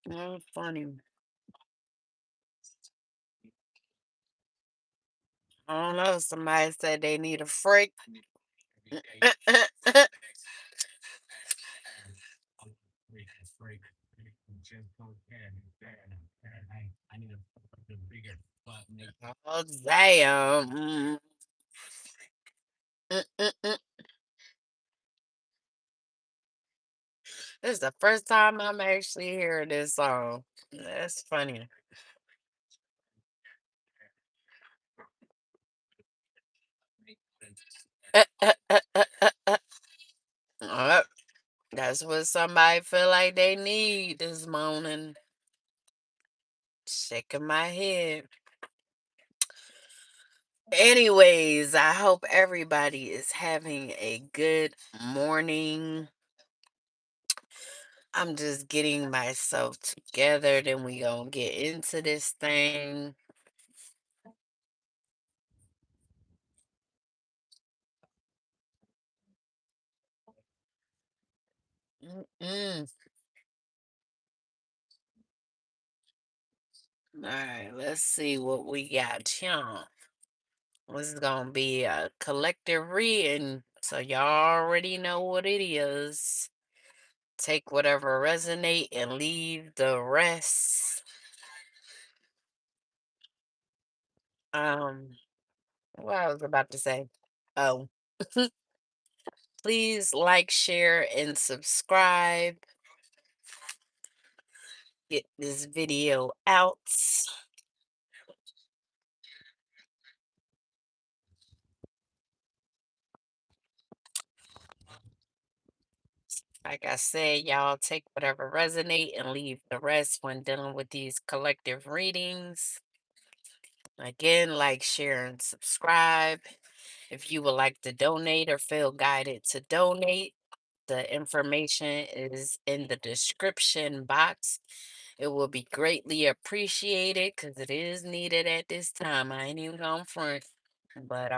Oh, funny. I don't know. Somebody said they need a freak. Oh, damn. Mm. This is the first time I'm actually hearing this song. That's funny. Uh, that's what somebody feel like they need this morning. Shaking my head. Anyways, I hope everybody is having a good morning. I'm just getting myself together, then we gonna get into this thing. Mm-mm. All right, let's see what we got here. This is gonna be a collective reading, so y'all already know what it is. Take whatever resonate and leave the rest. Um, what I was about to say. Oh, please like, share, and subscribe. Get this video out. Like I said, y'all take whatever resonate and leave the rest when dealing with these collective readings. Again, like, share, and subscribe. If you would like to donate or feel guided to donate, the information is in the description box. It will be greatly appreciated because it is needed at this time. I ain't even gonna front. But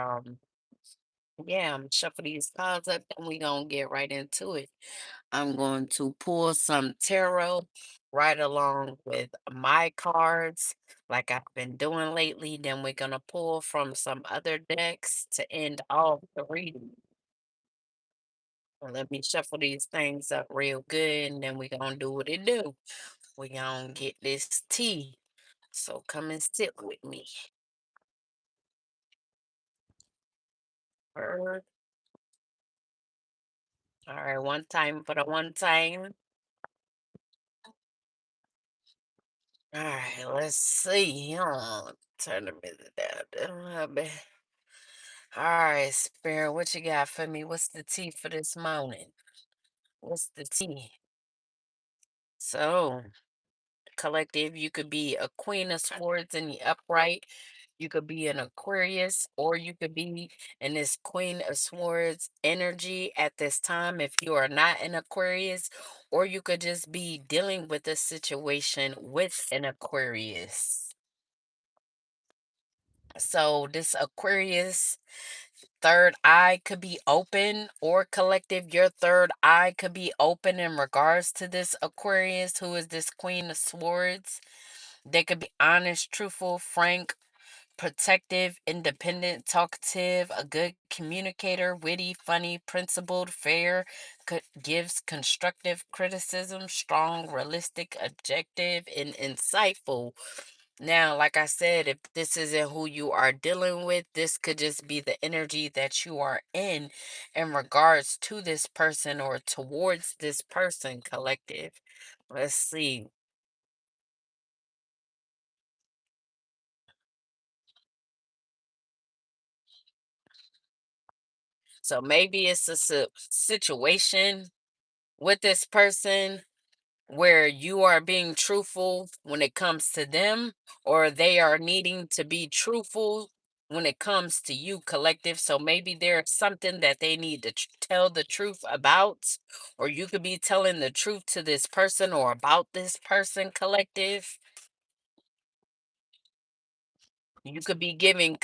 yeah, I'm shuffle these cards up and we gonna get right into it. I'm going to pull some tarot right along with my cards, like I've been doing lately. Then we're going to pull from some other decks to end all the reading. Let me shuffle these things up real good, and then we're going to do what it do. We're going to get this tea. So come and sit with me. All right, one time for the one time. All right, let's see. Turn the music down a little bit. All right, Spirit, what you got for me? What's the tea for this morning? What's the tea? So, collective, you could be a Queen of Swords in the upright. You could be an Aquarius, or you could be in this Queen of Swords energy at this time if you are not an Aquarius, or you could just be dealing with a situation with an Aquarius. So, this Aquarius third eye could be open, or collective, your third eye could be open in regards to this Aquarius who is this Queen of Swords. They could be honest, truthful, frank, protective, independent, talkative, a good communicator, witty, funny, principled, fair, gives constructive criticism, strong, realistic, objective, and insightful. Now, like I said, if this isn't who you are dealing with, this could just be the energy that you are in regards to this person or towards this person, collective. Let's see. So maybe it's a situation with this person where you are being truthful when it comes to them, or they are needing to be truthful when it comes to you, collective. So maybe there's something that they need to tell the truth about, or you could be telling the truth to this person or about this person, collective. You could be giving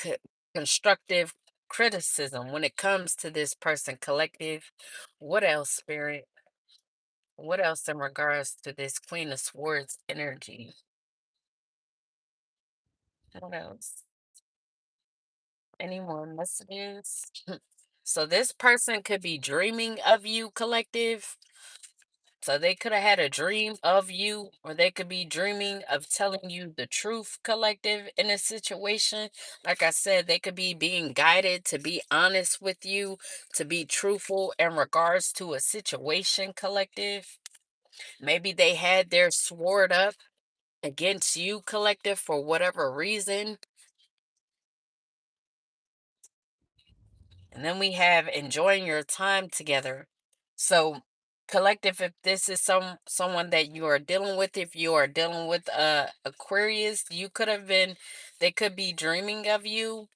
constructive criticism when it comes to this person, collective. What else, spirit? What else in regards to this Queen of Swords energy? What else? Any more messages? So this person could be dreaming of you, collective. So they could have had a dream of you, or they could be dreaming of telling you the truth, collective, in a situation. Like I said, they could be being guided to be honest with you, to be truthful in regards to a situation, collective. Maybe they had their sword up against you, collective, for whatever reason. And then we have enjoying your time together. So, collective, if this is someone that you are dealing with, if you are dealing with Aquarius, you could have been, they could be dreaming of you.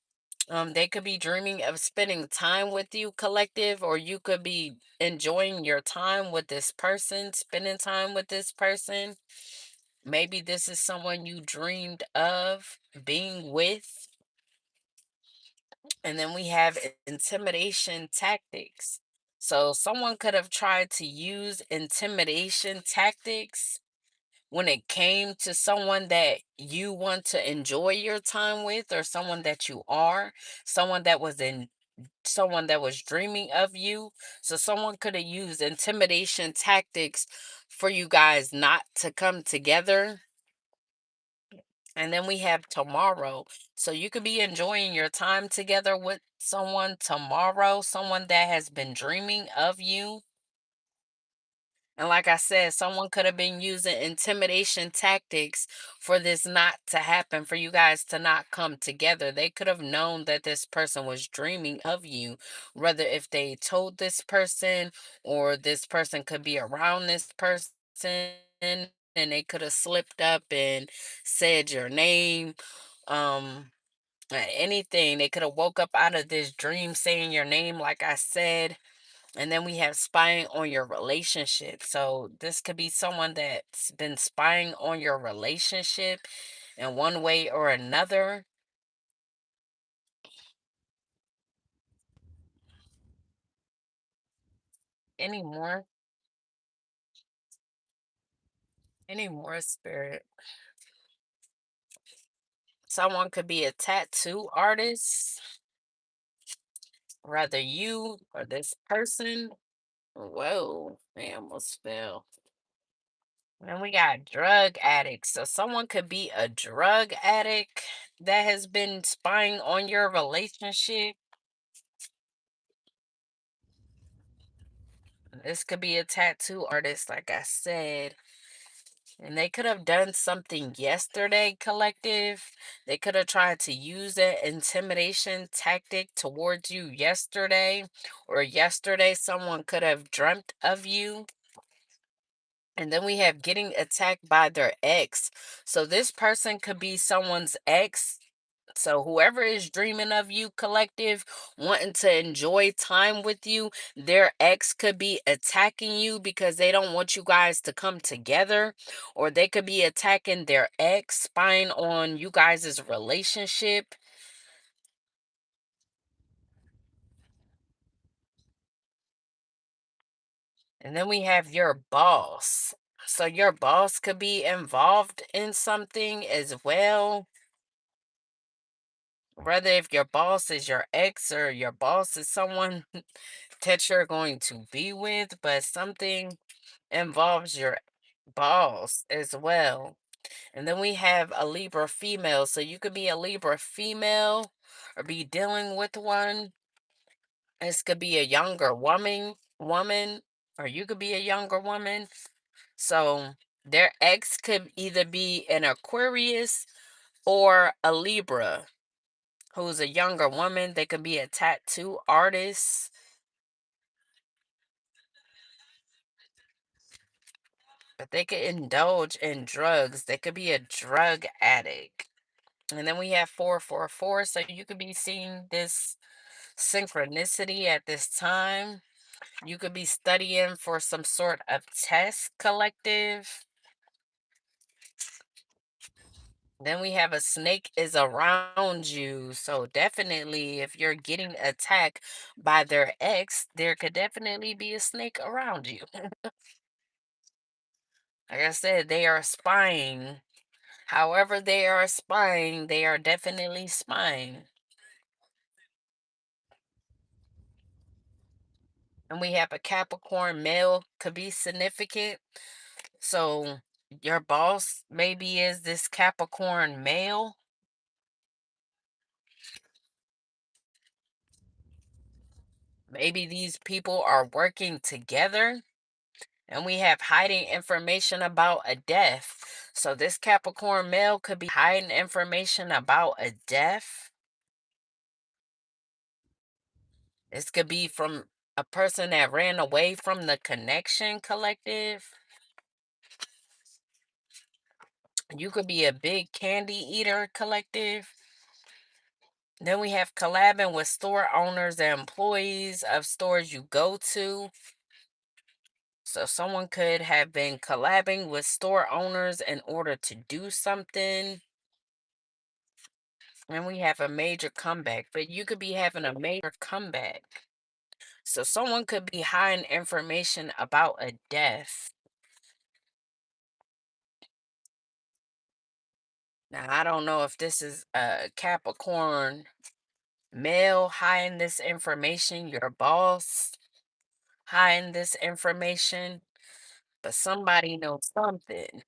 They could be dreaming of spending time with you, collective, or you could be enjoying your time with this person, spending time with this person. Maybe this is someone you dreamed of being with. And then we have intimidation tactics. So someone could have tried to use intimidation tactics when it came to someone that you want to enjoy your time with, or someone that you are, someone that was in someone that was dreaming of you. So someone could have used intimidation tactics for you guys not to come together. And then we have tomorrow. So you could be enjoying your time together with someone tomorrow, someone that has been dreaming of you. And like I said, someone could have been using intimidation tactics for this not to happen, for you guys to not come together. They could have known that this person was dreaming of you, whether if they told this person, or this person could be around this person and they could have slipped up and said your name. Anything. They could have woke up out of this dream saying your name, like I said. And then we have spying on your relationship. So this could be someone that's been spying on your relationship in one way or another. Any more? Any more, spirit? Someone could be a tattoo artist, rather you or this person. Whoa, I almost fell. And we got drug addicts. So someone could be a drug addict that has been spying on your relationship. This could be a tattoo artist, like I said. And they could have done something yesterday, collective. They could have tried to use that intimidation tactic towards you yesterday. Or yesterday, someone could have dreamt of you. And then we have getting attacked by their ex. So this person could be someone's ex. So whoever is dreaming of you, collective, wanting to enjoy time with you, their ex could be attacking you because they don't want you guys to come together, or they could be attacking their ex, spying on you guys' relationship. And then we have your boss. So your boss could be involved in something as well. Whether if your boss is your ex or your boss is someone that you're going to be with, but something involves your boss as well. And then we have a Libra female. So you could be a Libra female or be dealing with one. This could be a younger woman, or you could be a younger woman. So their ex could either be an Aquarius or a Libra who's a younger woman. They could be a tattoo artist, but they could indulge in drugs. They could be a drug addict. And then we have 444. So you could be seeing this synchronicity at this time. You could be studying for some sort of test, collective. Then we have a snake is around you. So definitely if you're getting attacked by their ex, there could definitely be a snake around you. Like I said, they are spying. However, they are spying, they are definitely spying. And we have a Capricorn male could be significant. So your boss maybe is this Capricorn male. Maybe these people are working together. And we have hiding information about a death. So this Capricorn male could be hiding information about a death. This could be from a person that ran away from the connection collective. You could be a big candy eater collective. Then we have collabing with store owners and employees of stores you go to. So someone could have been collabing with store owners in order to do something. And we have a major comeback, but you could be having a major comeback. So someone could be hiding information about a death. Now, I don't know if this is a Capricorn male hiding this information, your boss hiding this information, but somebody knows something.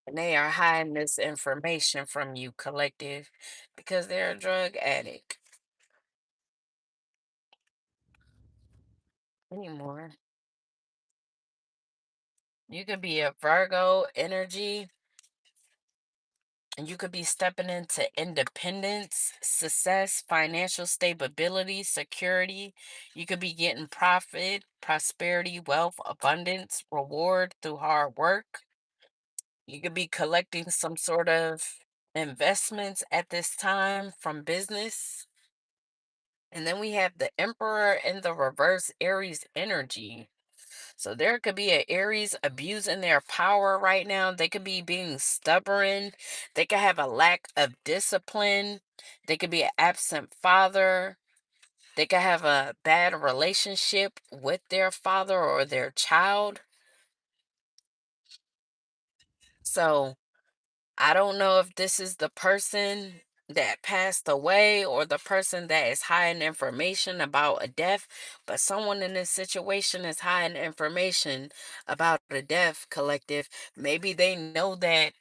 And they are hiding this information from you, collective, because they're a drug addict. Anymore. You could be a Virgo energy, and you could be stepping into independence, success, financial stability, security. You could be getting profit, prosperity, wealth, abundance, reward through hard work. You could be collecting some sort of investments at this time from business. And then we have the Emperor in the reverse Aries energy. So there could be an Aries abusing their power right now. They could be being stubborn. They could have a lack of discipline. They could be an absent father. They could have a bad relationship with their father or their child. So I don't know if this is the person that passed away or the person that is hiding information about a death, but someone in this situation is hiding information about a death, collective. Maybe they know that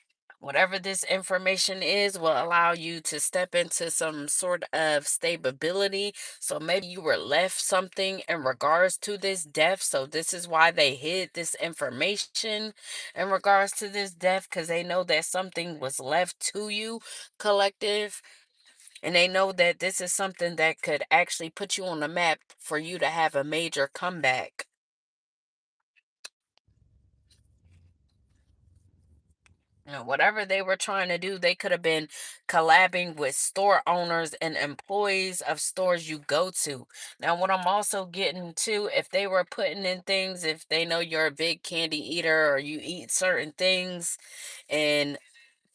whatever this information is will allow you to step into some sort of stability. So maybe you were left something in regards to this death. So this is why they hid this information in regards to this death, because they know that something was left to you, collective, and they know that this is something that could actually put you on the map for you to have a major comeback. Whatever they were trying to do, they could have been collabing with store owners and employees of stores you go to. Now, what I'm also getting to, if they were putting in things, if they know you're a big candy eater or you eat certain things, and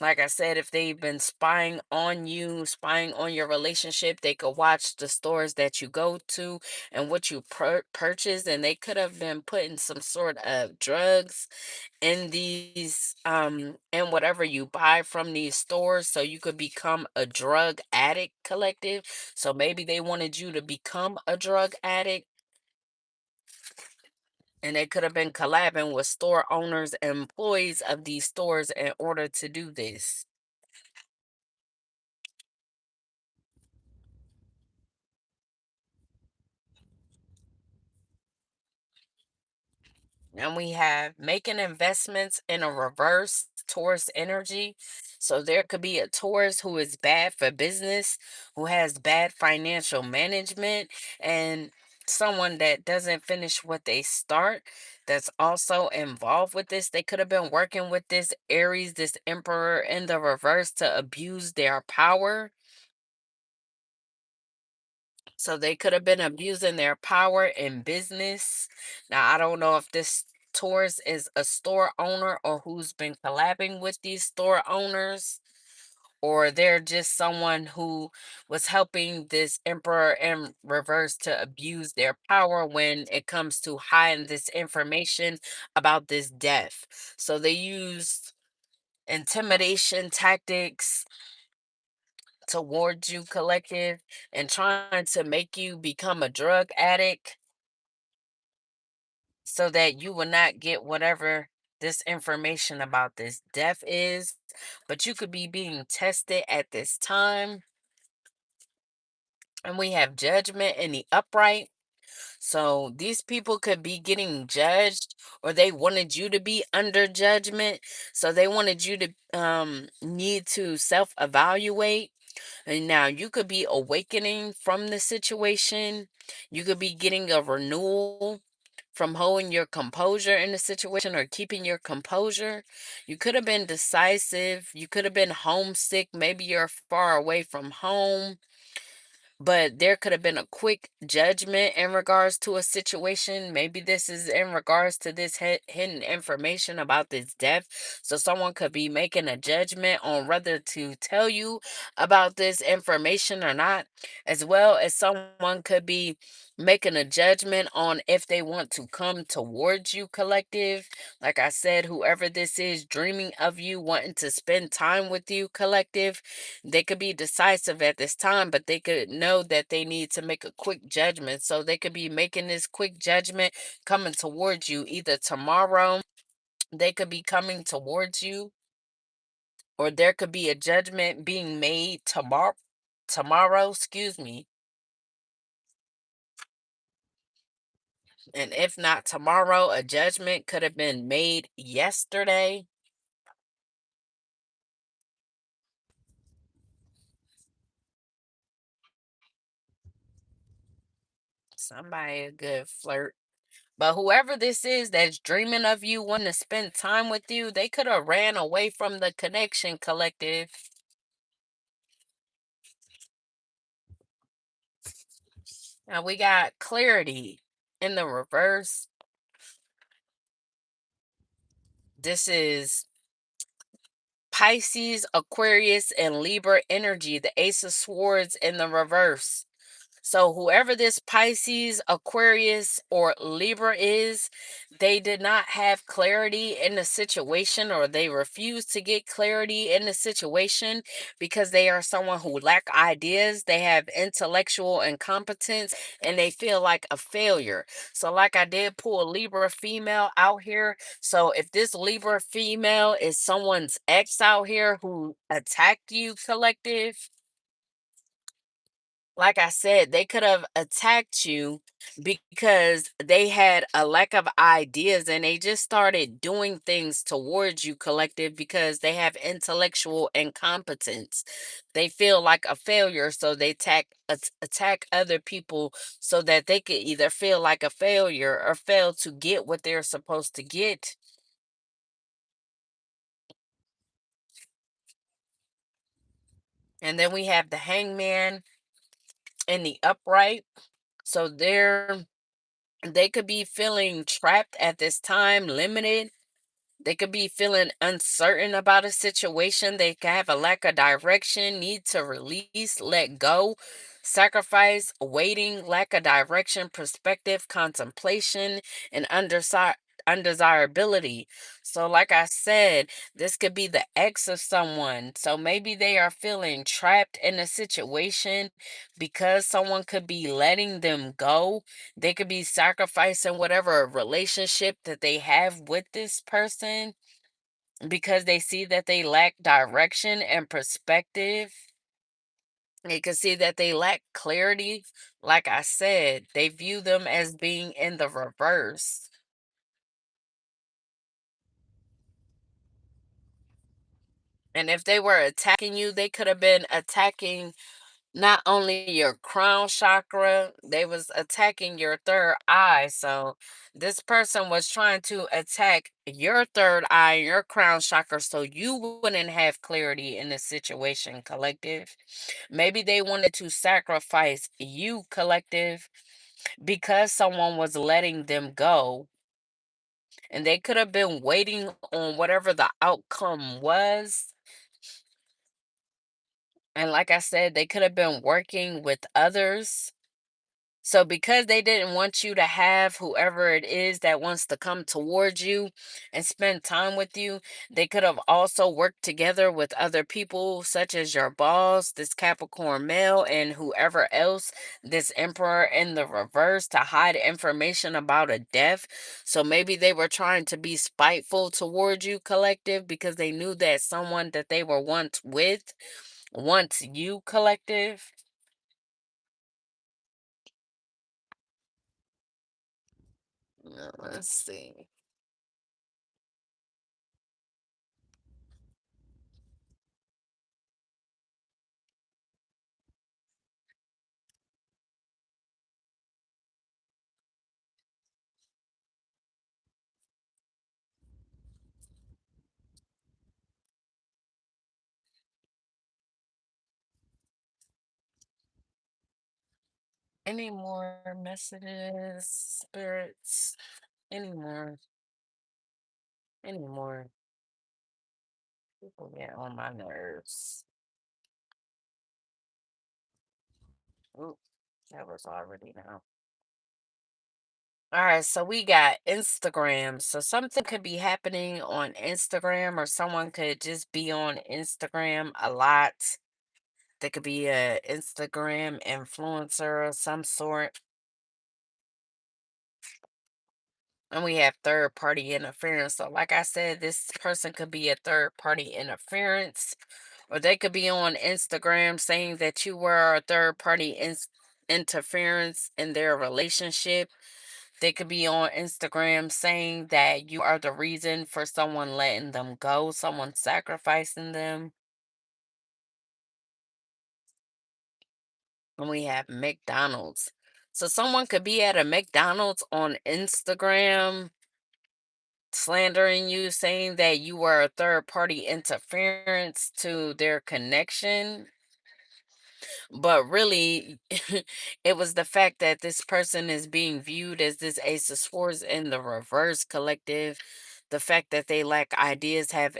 like I said, if they've been spying on you, spying on your relationship, they could watch the stores that you go to and what you purchase, and they could have been putting some sort of drugs in these in whatever you buy from these stores, so you could become a drug addict, collective. So maybe they wanted you to become a drug addict, and they could have been collabing with store owners and employees of these stores in order to do this. And we have making investments in a reverse Taurus energy. So there could be a Taurus who is bad for business, who has bad financial management, and someone that doesn't finish what they start, that's also involved with this. They could have been working with this Aries, this Emperor in the reverse, to abuse their power. So they could have been abusing their power in business. Now, I don't know if this Taurus is a store owner or who's been collabing with these store owners, or they're just someone who was helping this emperor in reverse to abuse their power when it comes to hiding this information about this death. So they used intimidation tactics towards you, collective, and trying to make you become a drug addict so that you will not get whatever this information about this death is. But you could be being tested at this time. And we have judgment in the upright. So these people could be getting judged, or they wanted you to be under judgment. So they wanted you to need to self-evaluate. And now you could be awakening from the situation. You could be getting a renewal from holding your composure in the situation or keeping your composure. You could have been decisive. You could have been homesick. Maybe you're far away from home, but there could have been a quick judgment in regards to a situation. Maybe this is in regards to this hidden information about this death. So someone could be making a judgment on whether to tell you about this information or not, as well as someone could be making a judgment on if they want to come towards you, collective. Like I said, whoever this is dreaming of you, wanting to spend time with you, collective, they could be decisive at this time, but they could know that they need to make a quick judgment. So they could be making this quick judgment coming towards you either tomorrow. They could be coming towards you, or there could be a judgment being made tomorrow, excuse me. And if not tomorrow, a judgment could have been made yesterday. Somebody a good flirt. But whoever this is that's dreaming of you, wanting to spend time with you, they could have ran away from the connection, collective. Now we got clarity in the reverse. This is Pisces, Aquarius, and Libra energy, the Ace of Swords in the reverse. So, whoever this Pisces, Aquarius, or Libra is, they did not have clarity in the situation, or they refuse to get clarity in the situation because they are someone who lack ideas. They have intellectual incompetence and they feel like a failure. So, like I did pull a Libra female out here. So, if this Libra female is someone's ex out here who attacked you, collective, like I said, they could have attacked you because they had a lack of ideas and they just started doing things towards you, collective, because they have intellectual incompetence. They feel like a failure, so they attack other people so that they could either feel like a failure or fail to get what they're supposed to get. And then we have the hangman in the upright. So they could be feeling trapped at this time, limited. They could be feeling uncertain about a situation. They can have a lack of direction, need to release, let go, sacrifice, waiting, lack of direction, perspective, contemplation, and undesirability. So, like I said, this could be the ex of someone. So maybe they are feeling trapped in a situation because someone could be letting them go. They could be sacrificing whatever relationship that they have with this person because they see that they lack direction and perspective. They can see that they lack clarity. Like I said, they view them as being in the reverse. And if they were attacking you, they could have been attacking not only your crown chakra, they was attacking your third eye. So this person was trying to attack your third eye, your crown chakra, so you wouldn't have clarity in the situation, collective. Maybe they wanted to sacrifice you, collective, because someone was letting them go. And they could have been waiting on whatever the outcome was. And like I said, they could have been working with others. So because they didn't want you to have whoever it is that wants to come towards you and spend time with you, they could have also worked together with other people, such as your boss, this Capricorn male, and whoever else, this Emperor in the reverse, to hide information about a death. So maybe they were trying to be spiteful towards you, collective, because they knew that someone that they were once with wants you, collective. Let's see. Any more messages, spirits? Any more? Any more? People get on my nerves. Oop, that was already now. All right, so we got Instagram. So something could be happening on Instagram, or someone could just be on Instagram a lot. They could be a Instagram influencer of some sort. And we have third party interference. So, like I said, this person could be a third party interference, or they could be on Instagram saying that you were a third party interference in their relationship. They could be on Instagram saying that you are the reason for someone letting them go, someone sacrificing them. And we have McDonald's. So, someone could be at a McDonald's on Instagram slandering you, saying that you were a third party interference to their connection. But really, it was the fact that this person is being viewed as this Ace of Swords in the reverse, collective. The fact that they lack ideas, have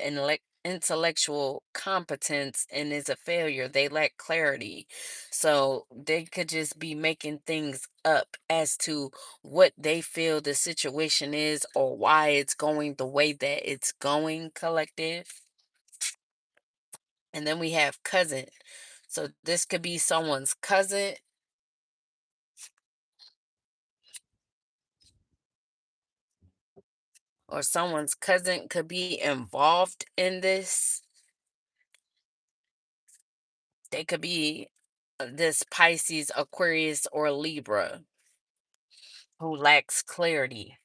intellectual competence, and is a failure. They lack clarity. So they could just be making things up as to what they feel the situation is, or why it's going the way that it's going, collective. And then we have cousin. So this could be someone's cousin, or someone's cousin could be involved in this. They could be this Pisces, Aquarius, or Libra who lacks clarity.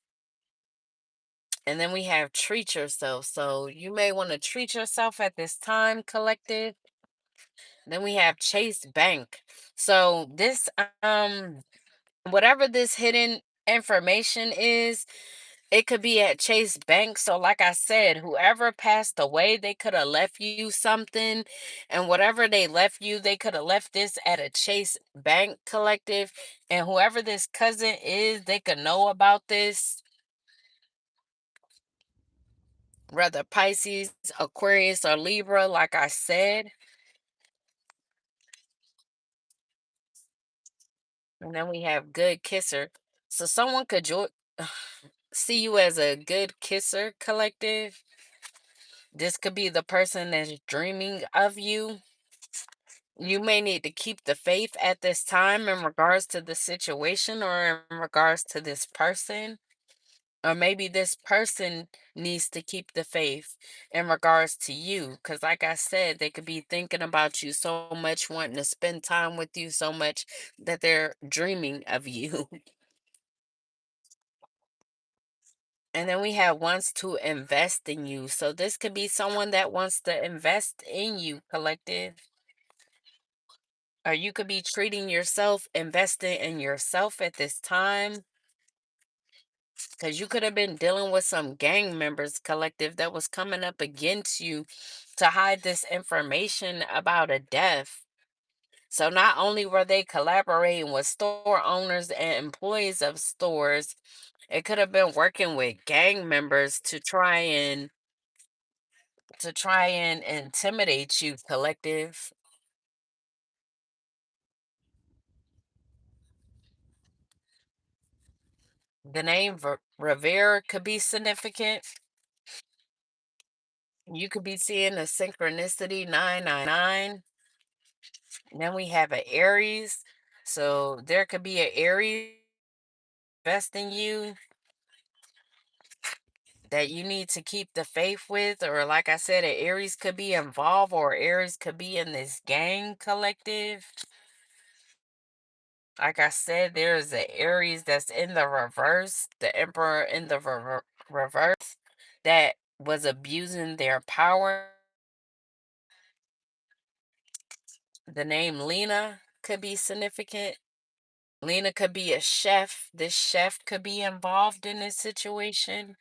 And then we have treat yourself. So you may want to treat yourself at this time, collective. Then we have Chase Bank. So this whatever this hidden information is, it could be at Chase Bank. So, like I said, whoever passed away, they could have left you something. And whatever they left you, they could have left this at a Chase Bank, collective. And whoever this cousin is, they could know about this. Whether Pisces, Aquarius, or Libra, like I said. And then we have good kisser. So, someone could see you as a good kisser, collective. This could be the person that's dreaming of you. You may need to keep the faith at this time in regards to the situation, or in regards to this person. Or maybe this person needs to keep the faith in regards to you. Because, like I said, they could be thinking about you so much, wanting to spend time with you so much, that they're dreaming of you. And then we have wants to invest in you. So this could be someone that wants to invest in you, collective. Or you could be treating yourself, investing in yourself at this time. Because you could have been dealing with some gang members, collective, that was coming up against you to hide this information about a death. So not only were they collaborating with store owners and employees of stores, it could have been working with gang members to try and intimidate you, collective. The name Rivera could be significant. You could be seeing a synchronicity 999. Then we have an Aries. So there could be an Aries invest in you that you need to keep the faith with, or like I said, an Aries could be involved, or Aries could be in this gang collective. Like I said, there's an Aries that's in the reverse, the Emperor in the reverse, that was abusing their power. The name Lena could be significant. Lena could be a chef. This chef could be involved in this situation.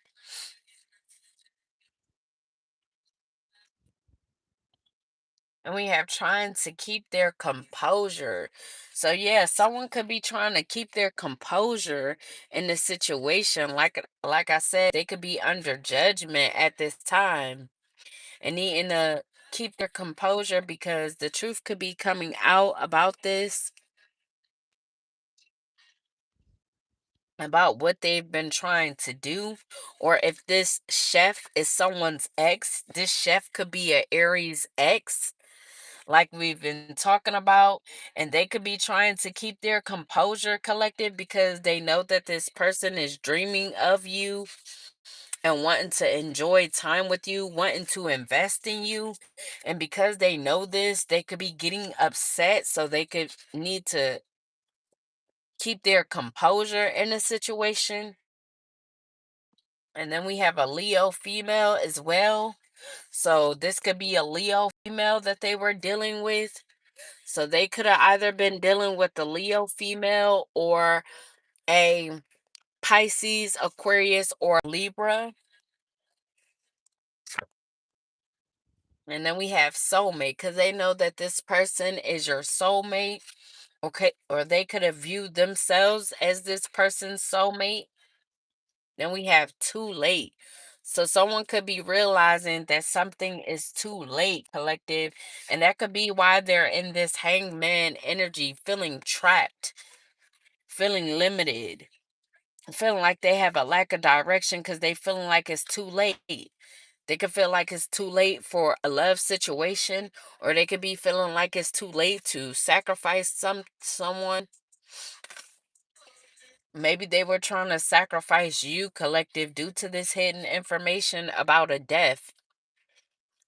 And we have trying to keep their composure. So yeah, someone could be trying to keep their composure in the situation. Like I said, they could be under judgment at this time and needing to keep their composure because the truth could be coming out about this, about what they've been trying to do. Or if this chef is someone's ex, this chef could be a Aries ex, like we've been talking about, and they could be trying to keep their composure collective because they know that this person is dreaming of you and wanting to enjoy time with you, wanting to invest in you. And because they know this, they could be getting upset, so they could need to keep their composure in a situation. And then we have a Leo female as well. So this could be a Leo female that they were dealing with. So they could have either been dealing with the Leo female or a Pisces, Aquarius, or Libra. And then we have soulmate because they know that this person is your soulmate. Okay. Or they could have viewed themselves as this person's soulmate. Then we have too late. So someone could be realizing that something is too late, collective. And that could be why they're in this hangman energy, feeling trapped, feeling limited, feeling like they have a lack of direction because they feeling like it's too late. They could feel like it's too late for a love situation, or they could be feeling like it's too late to sacrifice someone. Maybe they were trying to sacrifice you, collective, due to this hidden information about a death.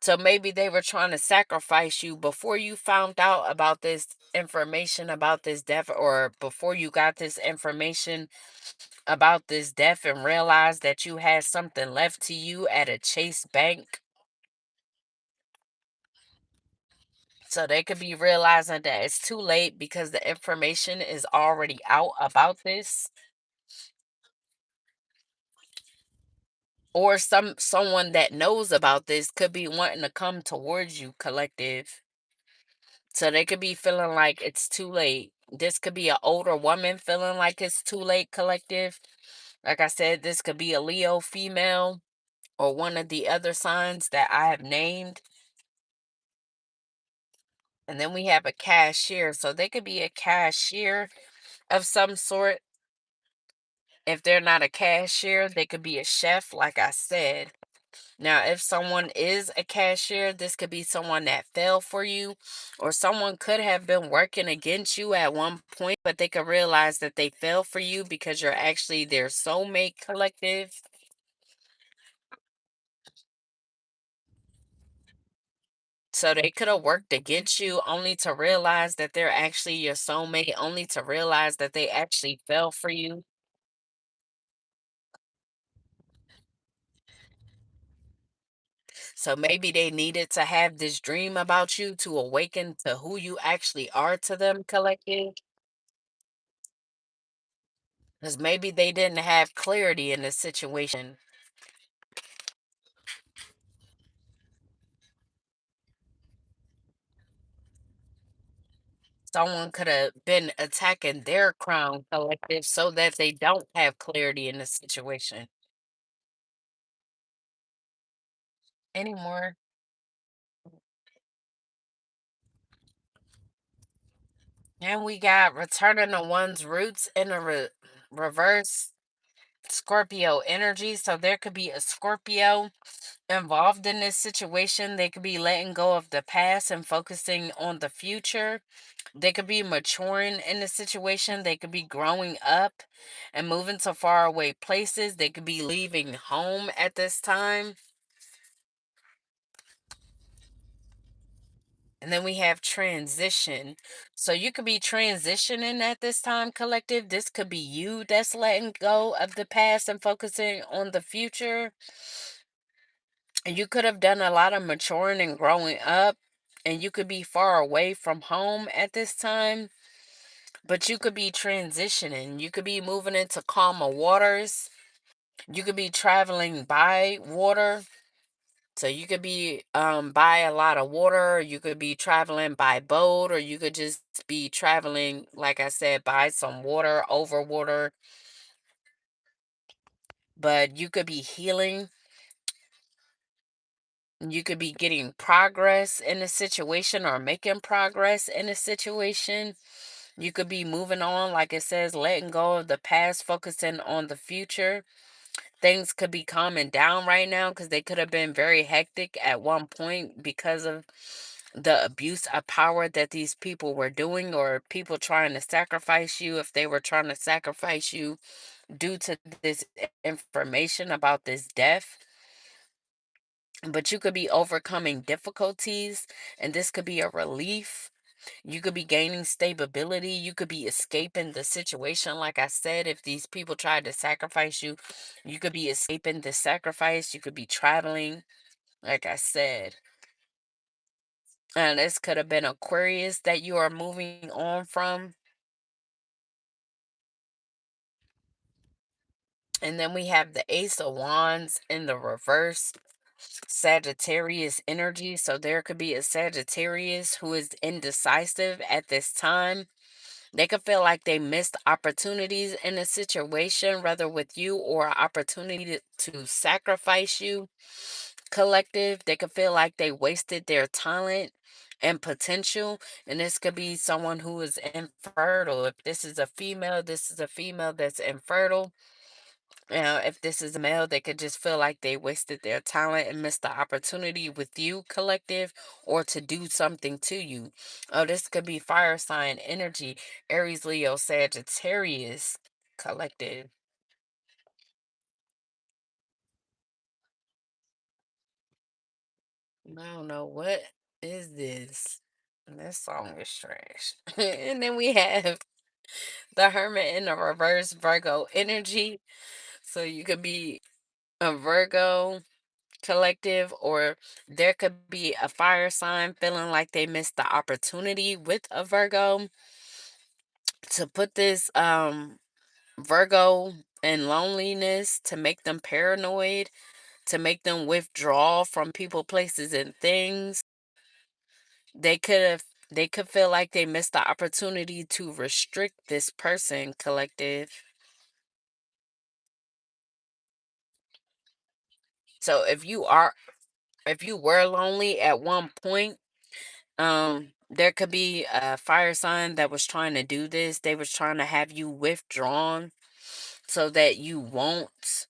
So maybe they were trying to sacrifice you before you found out about this information about this death, or before you got this information about this death and realized that you had something left to you at a Chase Bank. So they could be realizing that it's too late because the information is already out about this. Or someone that knows about this could be wanting to come towards you, collective. So they could be feeling like it's too late. This could be an older woman feeling like it's too late, collective. Like I said, this could be a Leo female or one of the other signs that I have named. And then we have a cashier. So they could be a cashier of some sort. If they're not a cashier, they could be a chef, like I said. Now, if someone is a cashier, this could be someone that fell for you, or someone could have been working against you at one point, but they could realize that they fell for you because you're actually their soulmate, collective. So they could have worked against you only to realize that they're actually your soulmate, only to realize that they actually fell for you. So maybe they needed to have this dream about you to awaken to who you actually are to them, collective. Because maybe they didn't have clarity in the situation. Someone could have been attacking their crown, collective, so that they don't have clarity in the situation anymore. And we got returning to one's roots in a reverse. Scorpio energy. So there could be a Scorpio involved in this situation. They could be letting go of the past and focusing on the future. They could be maturing in the situation. They could be growing up and moving to faraway places. They could be leaving home at this time. And then we have transition. So you could be transitioning at this time, collective. This could be you that's letting go of the past and focusing on the future. And you could have done a lot of maturing and growing up. And you could be far away from home at this time. But you could be transitioning. You could be moving into calmer waters. You could be traveling by water. So you could be by a lot of water, or you could be traveling by boat, or you could just be traveling, like I said, by some water, over water. But you could be healing. You could be getting progress in a situation or making progress in a situation. You could be moving on, like it says, letting go of the past, focusing on the future. Things could be calming down right now because they could have been very hectic at one point because of the abuse of power that these people were doing, or people trying to sacrifice you, if they were trying to sacrifice you due to this information about this death. But you could be overcoming difficulties, and this could be a relief. You could be gaining stability. You could be escaping the situation. Like I said, if these people tried to sacrifice you, you could be escaping the sacrifice. You could be traveling, like I said. And this could have been Aquarius that you are moving on from. And then we have the Ace of Wands in the reverse, Sagittarius energy. So there could be a Sagittarius who is indecisive at this time. They could feel like they missed opportunities in a situation, whether with you or an opportunity to sacrifice you, collective. They could feel like they wasted their talent and potential. And this could be someone who is infertile. If this is a female, this is a female that's infertile. If this is a male, they could just feel like they wasted their talent and missed the opportunity with you, collective, or to do something to you. Oh, this could be fire sign energy, Aries, Leo, Sagittarius, collective. I don't know what is this. This song is trash. And then we have the Hermit in the reverse, Virgo energy. So you could be a Virgo, collective, or there could be a fire sign feeling like they missed the opportunity with a Virgo to put this Virgo in loneliness, to make them paranoid, to make them withdraw from people, places, and things. They could feel like they missed the opportunity to restrict this person, collective. So if you were lonely at one point, there could be a fire sign that was trying to do this. They was trying to have you withdrawn so that you won't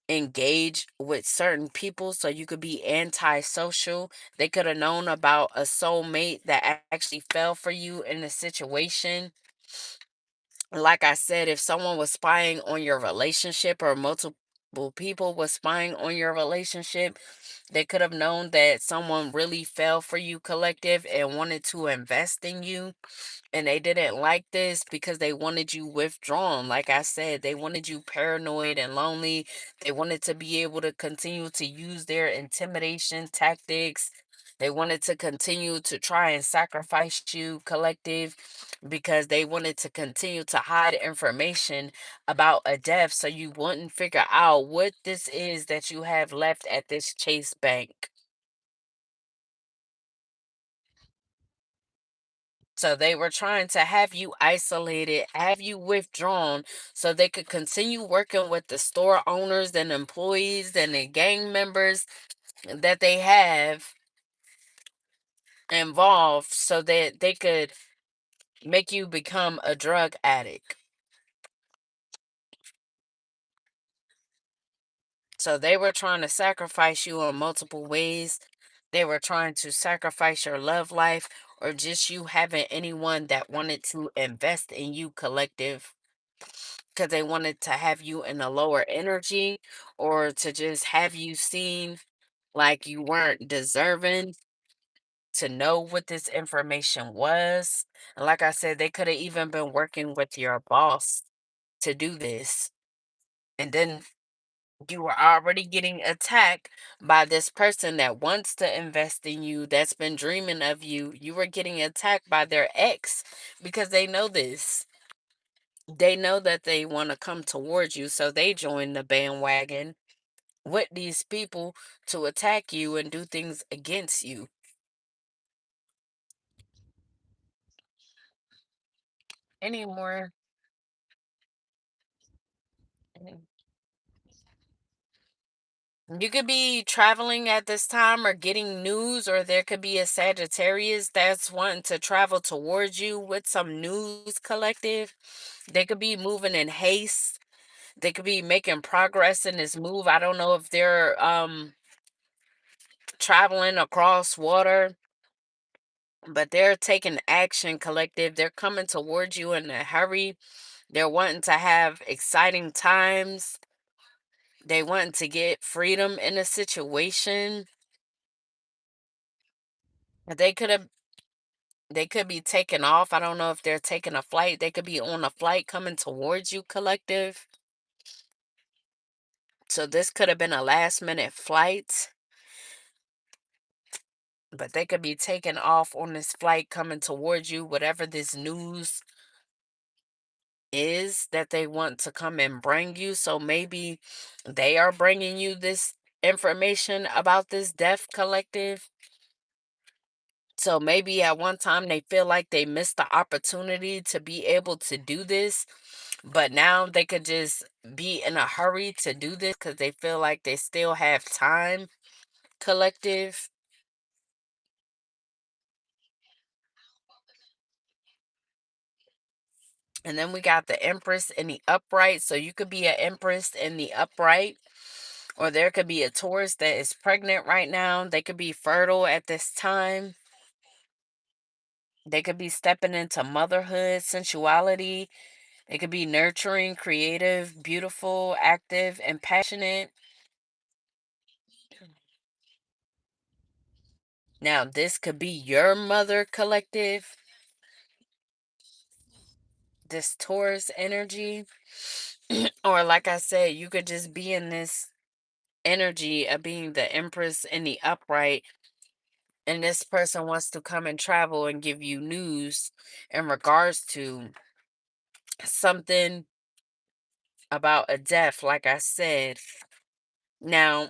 engage with certain people, so you could be antisocial. They could have known about a soulmate that actually fell for you in a situation. Like I said, if someone was spying on your relationship, or multiple people was spying on your relationship, they could have known that someone really fell for you, collective, and wanted to invest in you. And they didn't like this because they wanted you withdrawn. Like I said, they wanted you paranoid and lonely. They wanted to be able to continue to use their intimidation tactics. They wanted to continue to try and sacrifice you, collective, because they wanted to continue to hide information about a death so you wouldn't figure out what this is that you have left at this Chase Bank. So they were trying to have you isolated, have you withdrawn, so they could continue working with the store owners and employees and the gang members that they have involved, so that they could make you become a drug addict. So they were trying to sacrifice you in multiple ways. They were trying to sacrifice your love life or just you having anyone that wanted to invest in you collective because they wanted to have you in a lower energy or to just have you seen like you weren't deserving to know what this information was. And like I said, they could have even been working with your boss to do this. And then you were already getting attacked by this person that wants to invest in you, that's been dreaming of you. You were getting attacked by their ex because they know this. They know that they want to come towards you, so they join the bandwagon with these people to attack you and do things against you anymore. You could be traveling at this time or getting news, or there could be a Sagittarius that's wanting to travel towards you with some news collective. They could be moving in haste. They could be making progress in this move. I don't know if they're traveling across water, but they're taking action collective. They're coming towards you in a hurry. They're wanting to have exciting times. They want to get freedom in a situation. They could have They could be taking off. I don't know if they're taking a flight. They could be on a flight coming towards you, collective. So this could have been a last minute flight, but they could be taking off on this flight coming towards you, whatever this news is that they want to come and bring you. So maybe they are bringing you this information about this death collective. So maybe at one time they feel like they missed the opportunity to be able to do this, but now they could just be in a hurry to do this because they feel like they still have time, collective. And then we got the Empress in the upright. So you could be an Empress in the upright, or there could be a Taurus that is pregnant right now. They could be fertile at this time. They could be stepping into motherhood, sensuality. They could be nurturing, creative, beautiful, active, and passionate. Now, this could be your mother collective, this Taurus energy. Or, like I said, you could just be in this energy of being the Empress in the upright, and this person wants to come and travel and give you news in regards to something about a death, like I said. Now,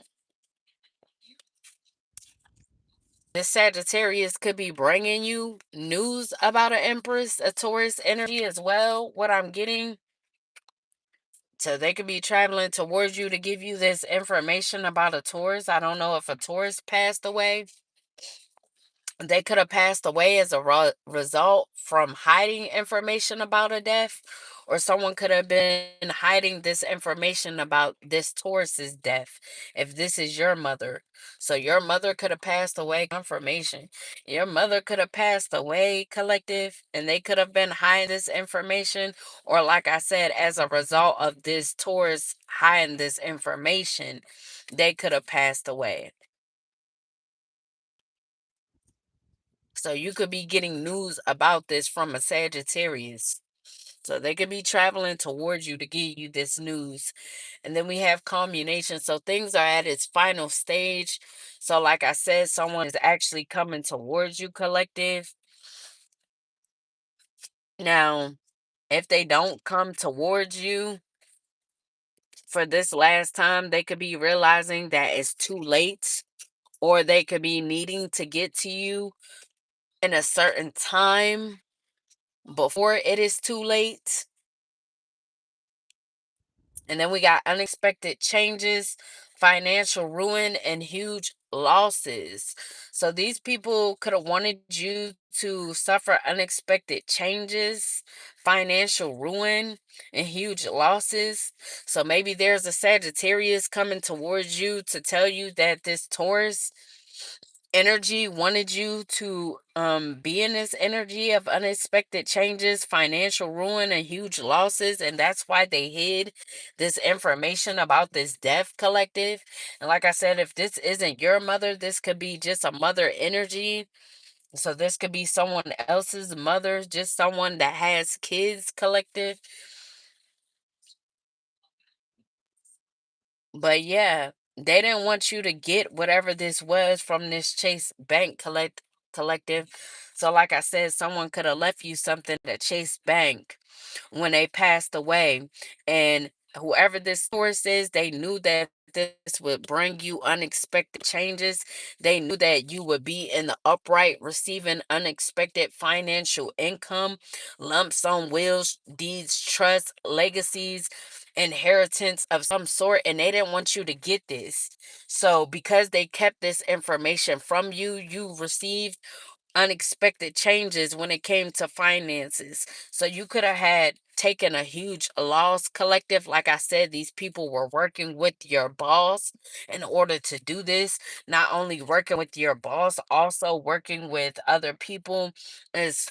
this Sagittarius could be bringing you news about an Empress, a Taurus energy as well, what I'm getting. So they could be traveling towards you to give you this information about a Taurus. I don't know if a Taurus passed away. They could have passed away as a result from hiding information about a death, or someone could have been hiding this information about this Taurus's death. If this is your mother, so your mother could have passed away. Confirmation, your mother could have passed away, collective, and they could have been hiding this information, or like I said, as a result of this Taurus hiding this information, they could have passed away. So you could be getting news about this from a Sagittarius. So they could be traveling towards you to give you this news. And then we have communation. So things are at its final stage. So like I said, someone is actually coming towards you, collective. Now, if they don't come towards you for this last time, they could be realizing that it's too late, or they could be needing to get to you in a certain time before it is too late. And then we got unexpected changes, financial ruin, and huge losses. So these people could have wanted you to suffer unexpected changes, financial ruin, and huge losses. So maybe there's a Sagittarius coming towards you to tell you that this Taurus energy wanted you to be in this energy of unexpected changes, financial ruin, and huge losses, and that's why they hid this information about this death collective. And like I said, if this isn't your mother, this could be just a mother energy. So this could be someone else's mother, just someone that has kids collective. But yeah, they didn't want you to get whatever this was from this Chase Bank collective. So like I said, someone could have left you something at Chase Bank when they passed away. And whoever this source is, they knew that this would bring you unexpected changes. They knew that you would be in the upright, receiving unexpected financial income, lump sum wills, deeds, trusts, legacies, inheritance of some sort. And they didn't want you to get this. So because they kept this information from you, you received unexpected changes when it came to finances. So you could have had taken a huge loss collective. Like I said, these people were working with your boss in order to do this. Not only working with your boss, also working with other people as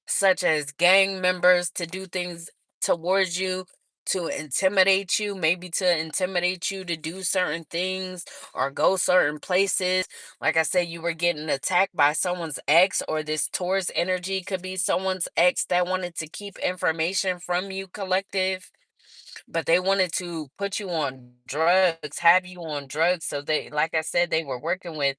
such as gang members to do things towards you, to intimidate you, maybe to intimidate you to do certain things or go certain places. Like I said, you were getting attacked by someone's ex, or this Taurus energy could be someone's ex that wanted to keep information from you, collective. But they wanted to put you on drugs, have you on drugs. So they, like I said, they were working with,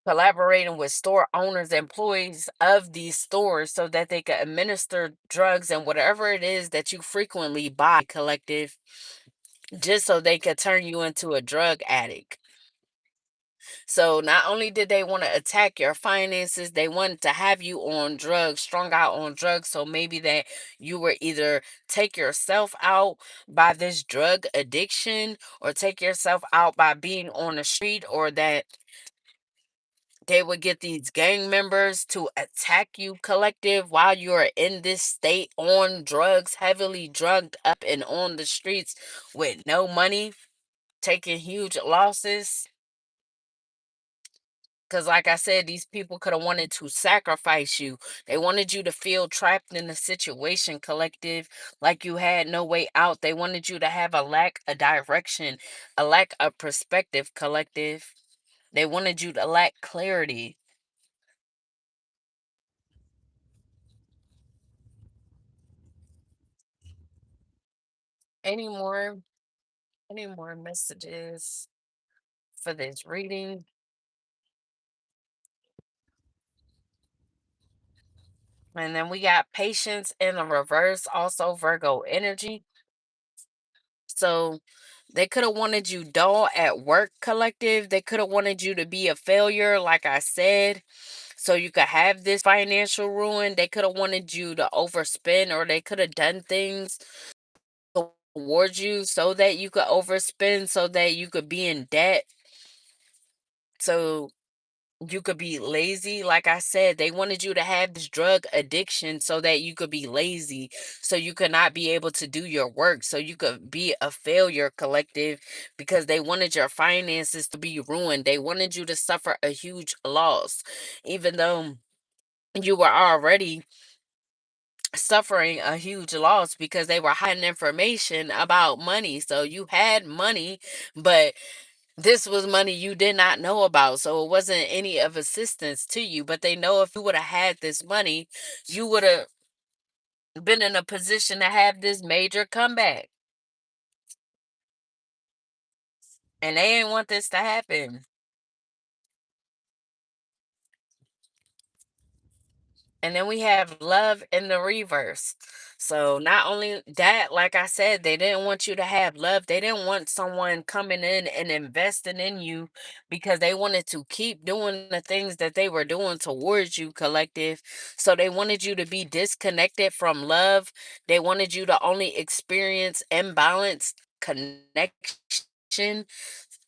collaborating with store owners, employees of these stores, so that they could administer drugs and whatever it is that you frequently buy, collective, just so they could turn you into a drug addict. So not only did they want to attack your finances, they wanted to have you on drugs, strung out on drugs. So maybe that you were either take yourself out by this drug addiction, or take yourself out by being on the street, or that they would get these gang members to attack you, collective, while you're in this state on drugs, heavily drugged up and on the streets with no money, taking huge losses. Because, like I said, these people could have wanted to sacrifice you. They wanted you to feel trapped in a situation, collective, like you had no way out. They wanted you to have a lack of direction, a lack of perspective, collective. They wanted you to lack clarity. Any more Any more messages for this reading? And then we got patience in the reverse, also Virgo energy. So they could have wanted you dull at work, collective. They could have wanted you to be a failure, like I said, so you could have this financial ruin. They could have wanted you to overspend, or they could have done things towards you so that you could overspend, so that you could be in debt. So you could be lazy. Like I said, they wanted you to have this drug addiction so that you could be lazy, so you could not be able to do your work, so you could be a failure, collective, because they wanted your finances to be ruined. They wanted you to suffer a huge loss, even though you were already suffering a huge loss, because they were hiding information about money. So you had money, but this was money you did not know about, so it wasn't any of assistance to you. But they know if you would have had this money, you would have been in a position to have this major comeback. And they ain't want this to happen. And then we have love in the reverse. So not only that, like I said, they didn't want you to have love. They didn't want someone coming in and investing in you, because they wanted to keep doing the things that they were doing towards you, collective. So they wanted you to be disconnected from love. They wanted you to only experience imbalanced connection,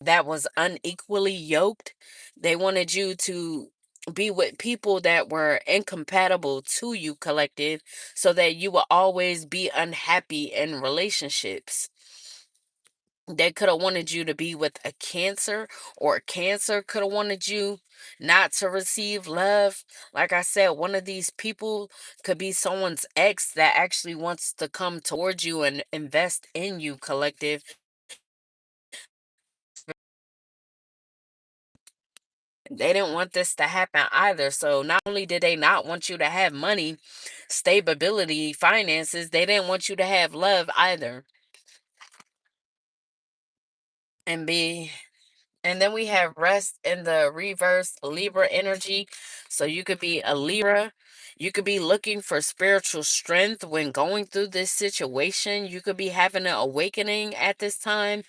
that was unequally yoked. They wanted you to be with people that were incompatible to you, collective, so that you will always be unhappy in relationships. They could have wanted you to be with a cancer, or a cancer could have wanted you not to receive love. Like I said, one of these people could be someone's ex that actually wants to come towards you and invest in you, collective. They didn't want this to happen either. So not only did they not want you to have money, stability, finances, they didn't want you to have love either. And be And then we have rest in the reverse, Libra energy. So you could be a Libra. You could be looking for spiritual strength when going through this situation. You could be having an awakening at this time,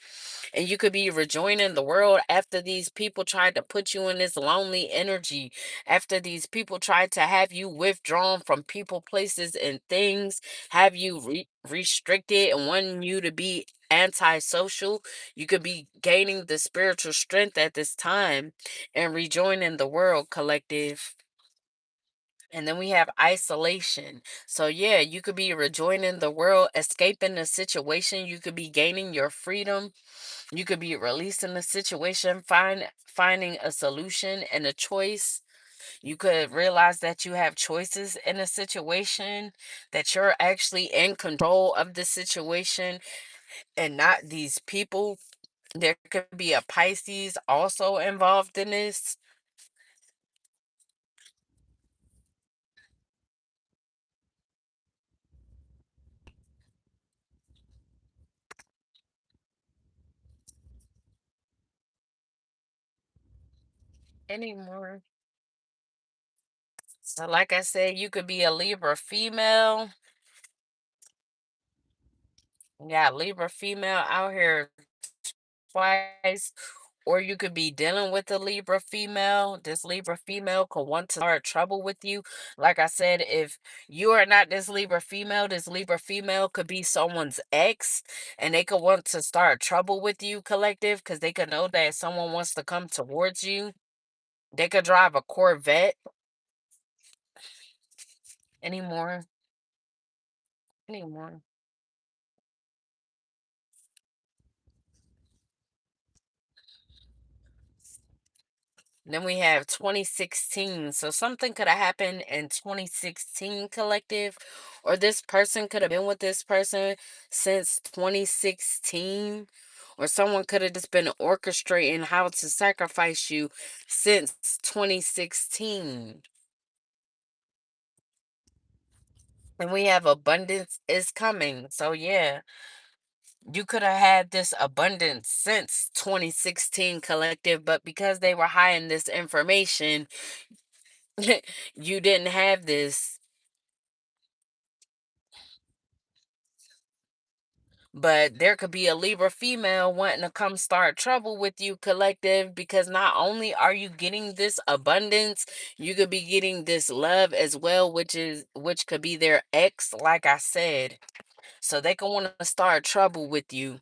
and you could be rejoining the world after these people tried to put you in this lonely energy, after these people tried to have you withdrawn from people, places, and things, have you restricted and wanting you to be antisocial. You could be gaining the spiritual strength at this time and rejoining the world, collective. And then we have isolation. So, yeah, you could be rejoining the world, escaping the situation. You could be gaining your freedom. You could be releasing the situation, finding a solution and a choice. You could realize that you have choices in a situation, that you're actually in control of the situation and not these people. There could be a Pisces also involved in this anymore. So, like I said, you could be a Libra female. Yeah, Libra female out here twice, or you could be dealing with a Libra female. This Libra female could want to start trouble with you. Like I said, if you are not this Libra female could be someone's ex, and they could want to start trouble with you, collective, because they could know that someone wants to come towards you. They could drive a Corvette anymore. Anymore. Then we have 2016. So something could have happened in 2016, collective, or this person could have been with this person since 2016, or someone could have just been orchestrating how to sacrifice you since 2016. And we have abundance is coming. So, yeah, you could have had this abundance since 2016, collective, but because they were hiding this information, you didn't have this. But there could be a Libra female wanting to come start trouble with you, collective, because not only are you getting this abundance, you could be getting this love as well, which could be their ex, like I said. So they could want to start trouble with you.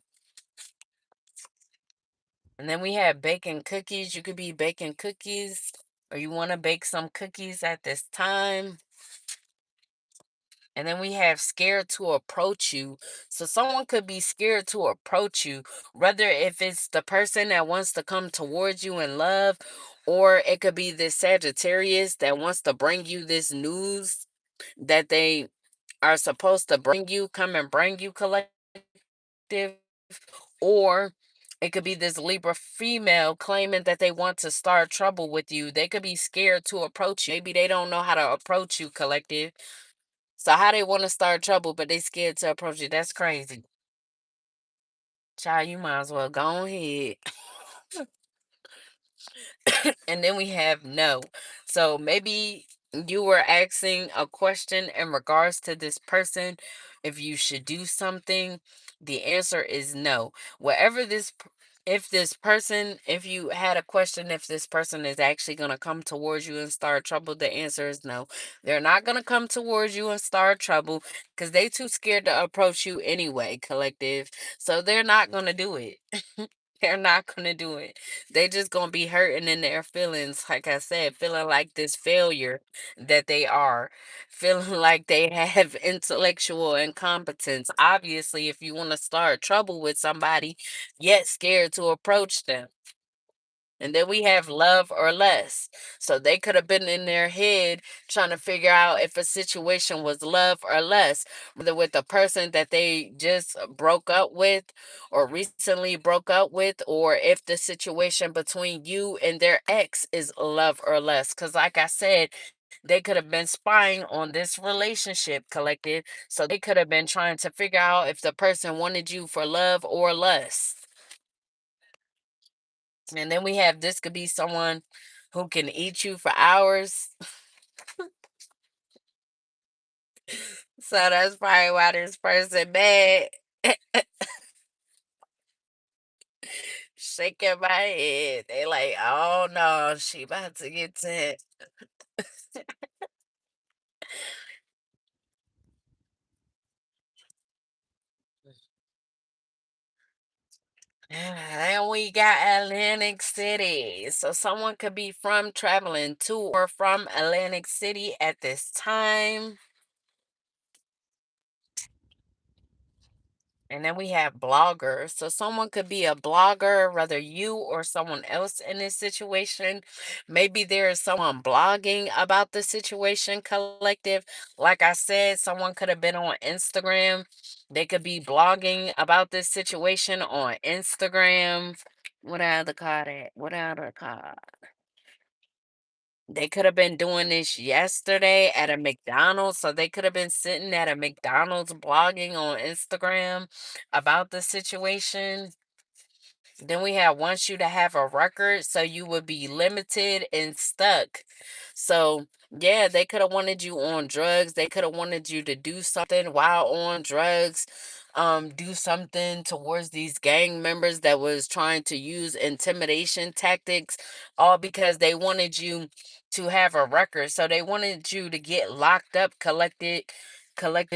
And then we have baking cookies. You could be baking cookies, or you want to bake some cookies at this time. And then we have scared to approach you. So someone could be scared to approach you, whether if it's the person that wants to come towards you in love, or it could be this Sagittarius that wants to bring you this news that they are supposed to bring you, come and bring you, collective. Or it could be this Libra female claiming that they want to start trouble with you. They could be scared to approach you. Maybe they don't know how to approach you, collective. So how they want to start trouble, but they scared to approach you? That's crazy. Child, you might as well go ahead. And then we have no. So maybe you were asking a question in regards to this person, if you should do something. The answer is no. Whatever if this person, if you had a question, if this person is actually going to come towards you and start trouble, the answer is no. They're not going to come towards you and start trouble because they too scared to approach you anyway, collective. So they're not going to do it. They're not gonna do it. They just gonna be hurting in their feelings, like I said, feeling like this failure that they are, feeling like they have intellectual incompetence. Obviously, if you want to start trouble with somebody, yet scared to approach them. And then we have love or less. So they could have been in their head trying to figure out if a situation was love or less, whether with the person that they just broke up with or recently broke up with, or if the situation between you and their ex is love or less. Because, like I said, they could have been spying on this relationship collective. So they could have been trying to figure out if the person wanted you for love or less. And then we have this could be someone who can eat you for hours. So that's probably why this person mad. Shaking my head. They like, oh no, she about to get to And we got Atlantic City. So someone could be from traveling to or from Atlantic City at this time. And then we have bloggers. So someone could be a blogger, whether you or someone else in this situation. Maybe there is someone blogging about the situation collective. Like I said, someone could have been on Instagram. They could be blogging about this situation on Instagram. What other card at? What other card? They could have been doing this yesterday at a McDonald's. So they could have been sitting at a McDonald's blogging on Instagram about the situation. Then we have wants you to have a record, so you would be limited and stuck. So yeah, they could have wanted you on drugs. They could have wanted you to do something while on drugs. Do something towards these gang members that was trying to use intimidation tactics, all because they wanted you to have a record. So they wanted you to get locked up, collective,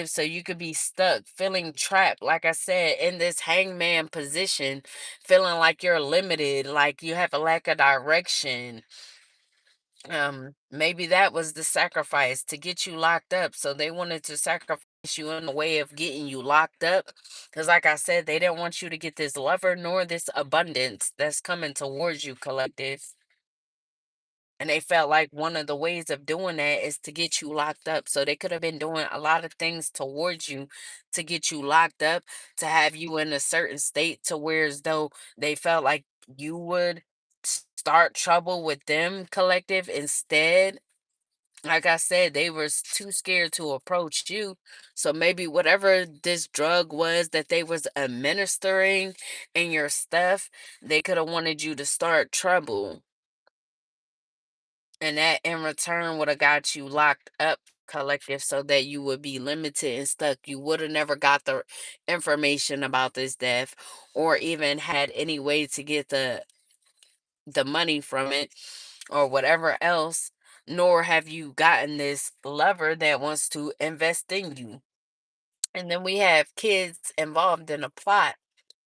so you could be stuck, feeling trapped, like I said, in this hangman position, feeling like you're limited, like you have a lack of direction. Maybe that was the sacrifice to get you locked up. So they wanted to sacrifice you in the way of getting you locked up. Because, like I said, they didn't want you to get this lover nor this abundance that's coming towards you, collective. And they felt like one of the ways of doing that is to get you locked up. So they could have been doing a lot of things towards you to get you locked up, to have you in a certain state to where as though they felt like you would start trouble with them, collective. Instead, like I said, they were too scared to approach you. So maybe whatever this drug was that they was administering in your stuff, they could have wanted you to start trouble. And that in return would have got you locked up, collective, so that you would be limited and stuck. You would have never got the information about this death or even had any way to get the money from it or whatever else, nor have you gotten this lover that wants to invest in you. And then we have kids involved in a plot.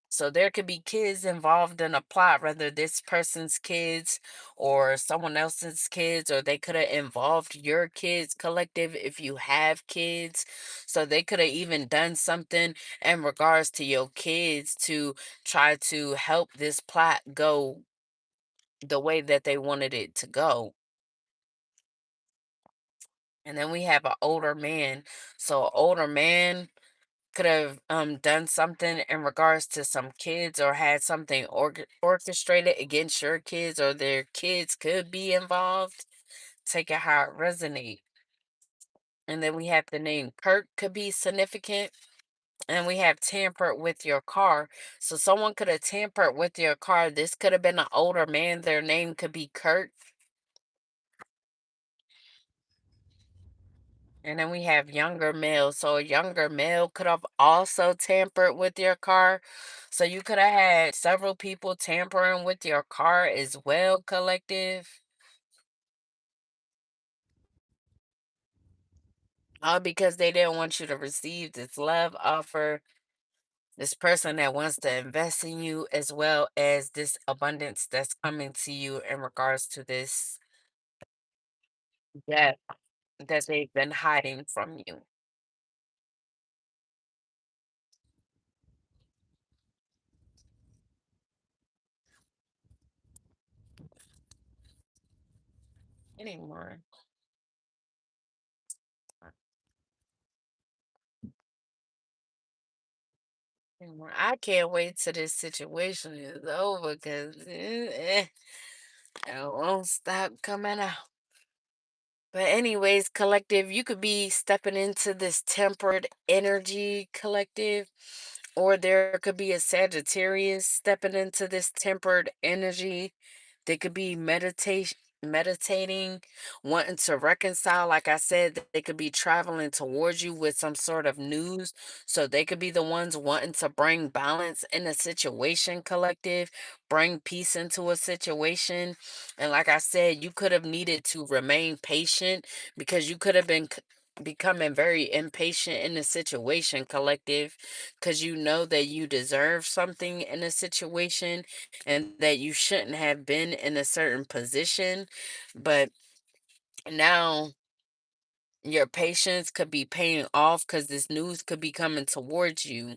So there could be kids involved in a plot, whether this person's kids or someone else's kids, or they could have involved your kids, collective, if you have kids. So they could have even done something in regards to your kids to try to help this plot go the way that they wanted it to go. And then we have an older man. So an older man could have done something in regards to some kids or had something orchestrated against your kids, or their kids could be involved. Take it how it resonate. And then we have the name Kirk could be significant. And we have tampered with your car. So someone could have tampered with your car. This could have been an older man. Their name could be Kurt. And then we have younger male. So a younger male could have also tampered with your car. So you could have had several people tampering with your car as well, collective. All because they didn't want you to receive this love offer. This person that wants to invest in you, as well as this abundance that's coming to you in regards to this debt that they've been hiding from you anymore. Anymore. I can't wait till this situation is over because it won't stop coming out. But anyways, collective, you could be stepping into this tempered energy, collective, or there could be a Sagittarius stepping into this tempered energy. They could be meditating, wanting to reconcile. Like I said, they could be traveling towards you with some sort of news. So they could be the ones wanting to bring balance in a situation, collective, bring peace into a situation. And like I said, you could have needed to remain patient because you could have been becoming very impatient in the situation, collective, because you know that you deserve something in a situation and that you shouldn't have been in a certain position. But now your patience could be paying off because this news could be coming towards you.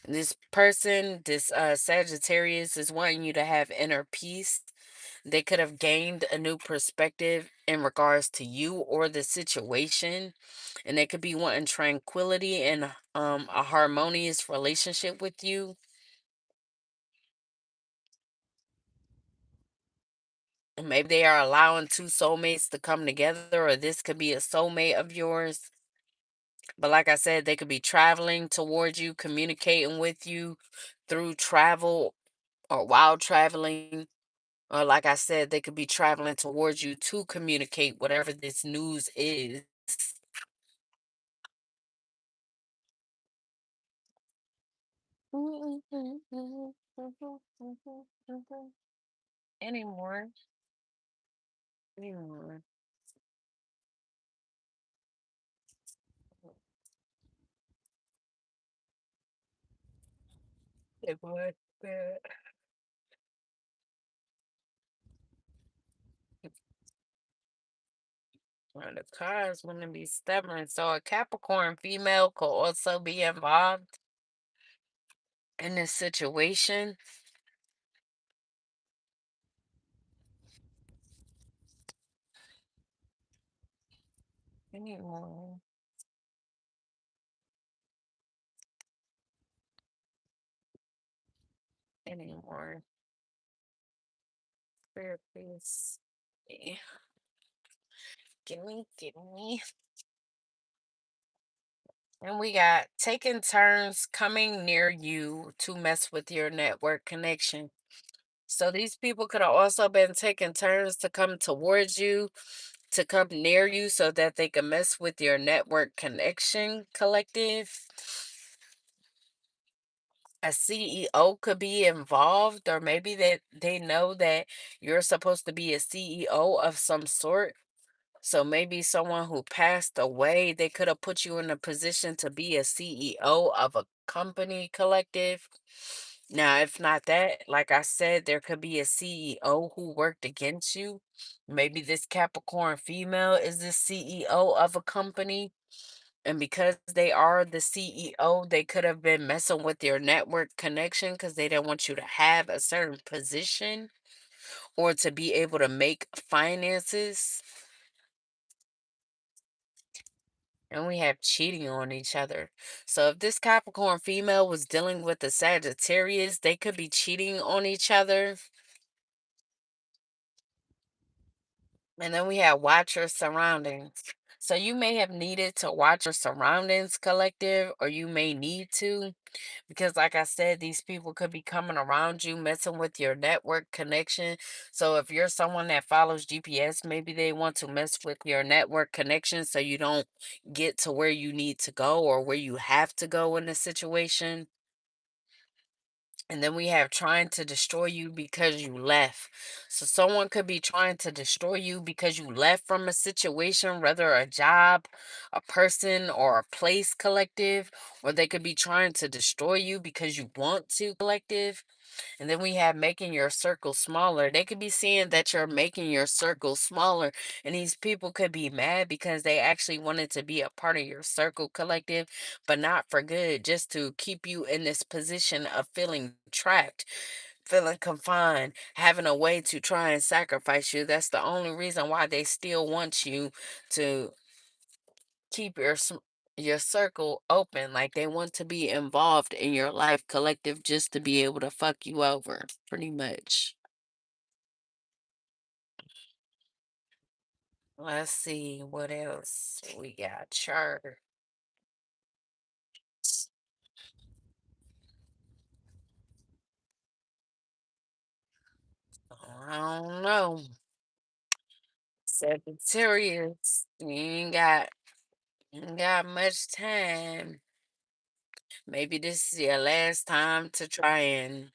This person, this Sagittarius, is wanting you to have inner peace. They could have gained a new perspective in regards to you or the situation, and they could be wanting tranquility and a harmonious relationship with you. And maybe they are allowing two soulmates to come together, or this could be a soulmate of yours. But like I said, they could be traveling towards you, communicating with you through travel or while traveling. Or like I said, they could be traveling towards you to communicate whatever this news is. Anymore. Anymore. It was bad. Well, the cards want to be stubborn. So a Capricorn female could also be involved in this situation. Anymore. Anymore. Spirit, please. Eh, give me. And we got taking turns coming near you to mess with your network connection. So these people could have also been taking turns to come towards you, to come near you so that they can mess with your network connection, collective. A CEO could be involved, or maybe they know that you're supposed to be a CEO of some sort. So maybe someone who passed away, they could have put you in a position to be a CEO of a company, collective. Now, if not that, like I said, there could be a CEO who worked against you. Maybe this Capricorn female is the CEO of a company. And because they are the CEO, they could have been messing with your network connection because they didn't want you to have a certain position or to be able to make finances. And we have cheating on each other. So if this Capricorn female was dealing with the Sagittarius, they could be cheating on each other. And then we have watch your surroundings. So you may have needed to watch your surroundings, collective, or you may need to. Because, like I said, these people could be coming around you, messing with your network connection. So, if you're someone that follows GPS, maybe they want to mess with your network connection so you don't get to where you need to go or where you have to go in the situation. And then we have trying to destroy you because you left. So someone could be trying to destroy you because you left from a situation, whether a job, a person, or a place collective, or they could be trying to destroy you because you want to collective. And then we have making your circle smaller. They could be seeing that you're making your circle smaller. And these people could be mad because they actually wanted to be a part of your circle collective, but not for good, just to keep you in this position of feeling trapped, feeling confined, having a way to try and sacrifice you. That's the only reason why they still want you to keep your circle open. Like they want to be involved in your life collective just to be able to fuck you over, pretty much. Let's see what else we got. Chart. I don't know. Sagittarius, you ain't got much time. Maybe this is your last time to try and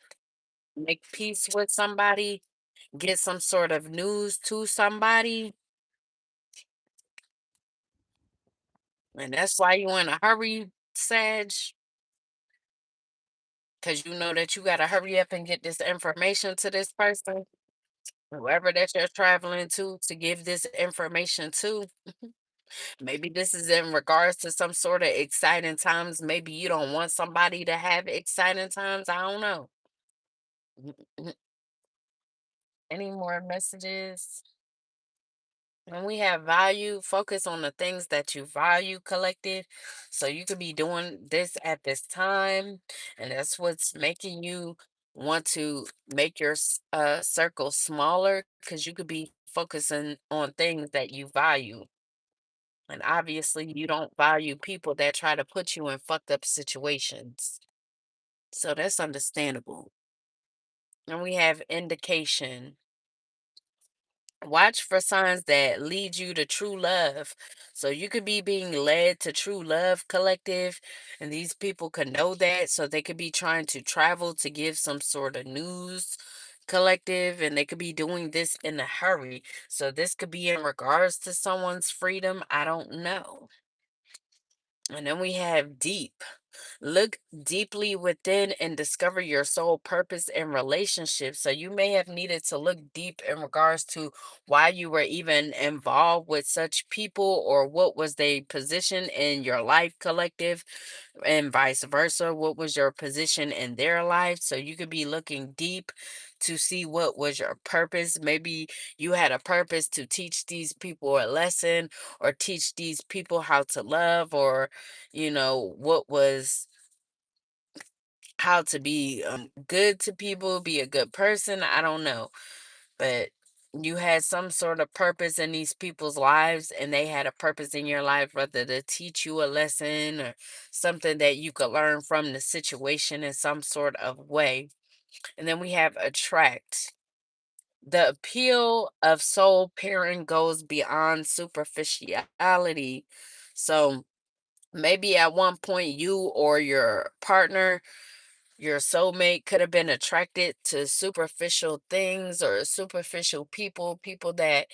make peace with somebody, get some sort of news to somebody. And that's why you in a hurry, Sag, because you know that you got to hurry up and get this information to this person, whoever that you're traveling to give this information to. Maybe this is in regards to some sort of exciting times. Maybe you don't want somebody to have exciting times. I don't know. Any more messages? When we have value, focus on the things that you value collected. So you could be doing this at this time, and that's what's making you want to make your circle smaller because you could be focusing on things that you value. And obviously, you don't value people that try to put you in fucked up situations. So that's understandable. And we have indication. Watch for signs that lead you to true love. So you could be being led to true love collective, and these people could know that. So they could be trying to travel to give some sort of news collective, and they could be doing this in a hurry. So this could be in regards to someone's freedom. I don't know. And then we have deep. Look deeply within and discover your soul purpose and relationships. So you may have needed to look deep in regards to why you were even involved with such people or what was their position in your life collective and vice versa. What was your position in their life? So you could be looking deep to see what was your purpose. Maybe you had a purpose to teach these people a lesson or teach these people how to love, or what was how to be good to people, be a good person. I don't know. But you had some sort of purpose in these people's lives, and they had a purpose in your life, whether to teach you a lesson or something that you could learn from the situation in some sort of way. And then we have attract. The appeal of soul pairing goes beyond superficiality. So maybe at one point you or your partner, your soulmate, could have been attracted to superficial things or superficial people that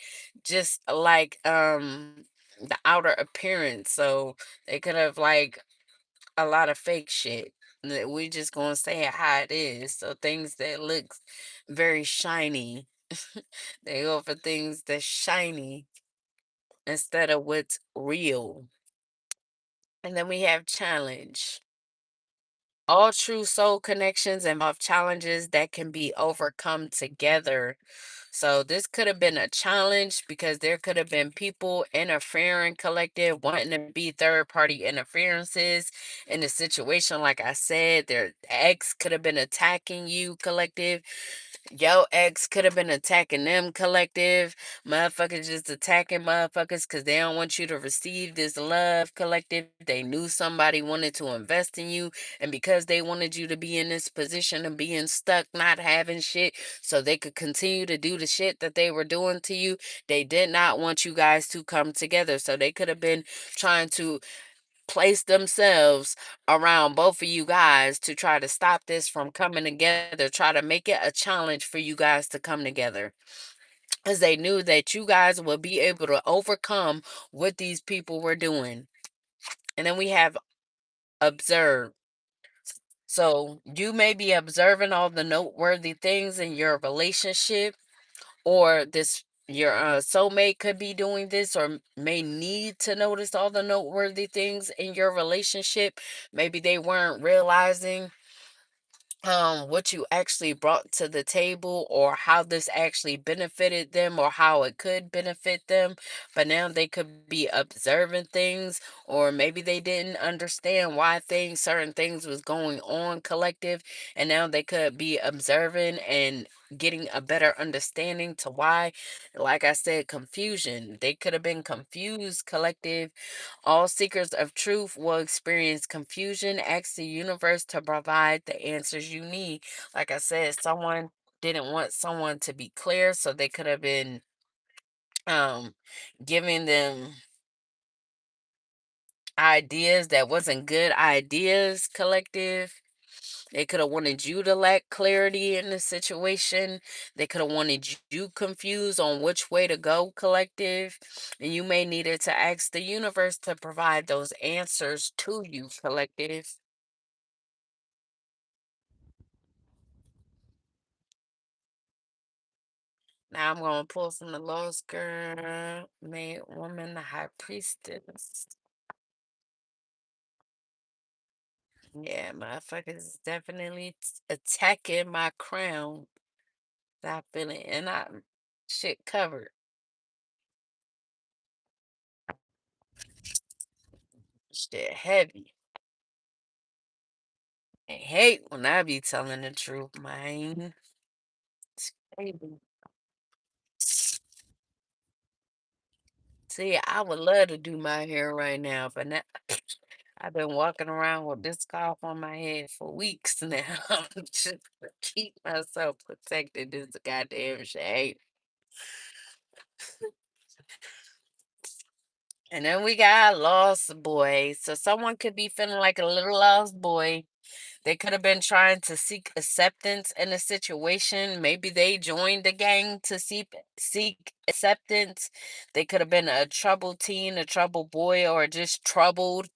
just like the outer appearance. So they could have like a lot of fake shit. We just gonna say it how it is. So things that look very shiny. They go for things that's shiny instead of what's real. And then we have challenge. All true soul connections involve challenges that can be overcome together. So this could have been a challenge because there could have been people interfering collective, wanting to be third party interferences in the situation. Like I said, their ex could have been attacking you collective. Yo ex could have been attacking them collective. Motherfuckers just attacking motherfuckers because they don't want you to receive this love collective. They knew somebody wanted to invest in you. And because they wanted you to be in this position of being stuck, not having shit, so they could continue to do the shit that they were doing to you, they did not want you guys to come together. So they could have been trying to place themselves around both of you guys to try to stop this from coming together, try to make it a challenge for you guys to come together. As they knew that you guys would be able to overcome what these people were doing. And then we have observe. So you may be observing all the noteworthy things in your relationship, or this your soulmate could be doing this, or may need to notice all the noteworthy things in your relationship. Maybe they weren't realizing what you actually brought to the table, or how this actually benefited them, or how it could benefit them, but now they could be observing things, or maybe they didn't understand why certain things was going on, collective, and now they could be observing and getting a better understanding to why. Like I said, confusion, they could have been confused, collective. All seekers of truth will experience confusion. Ask the universe to provide the answers you need. Like I said, someone didn't want someone to be clear, so they could have been um giving them ideas that wasn't good ideas, collective. They could have wanted you to lack clarity in the situation. They could have wanted you confused on which way to go, collective. And you may needed to ask the universe to provide those answers to you, collective. Now I'm gonna pull from the Lost Girl, Maid Woman, the High Priestess. Yeah, motherfuckers definitely attacking my crown. That feeling, and I shit covered. Shit heavy. I hate when I be telling the truth, man. It's crazy. See, I would love to do my hair right now, but now I've been walking around with this scarf on my head for weeks now. Just to keep myself protected. This goddamn shade. And then we got lost boy. So someone could be feeling like a little lost boy. They could have been trying to seek acceptance in a situation. Maybe they joined the gang to seek acceptance. They could have been a troubled teen, a troubled boy, or just troubled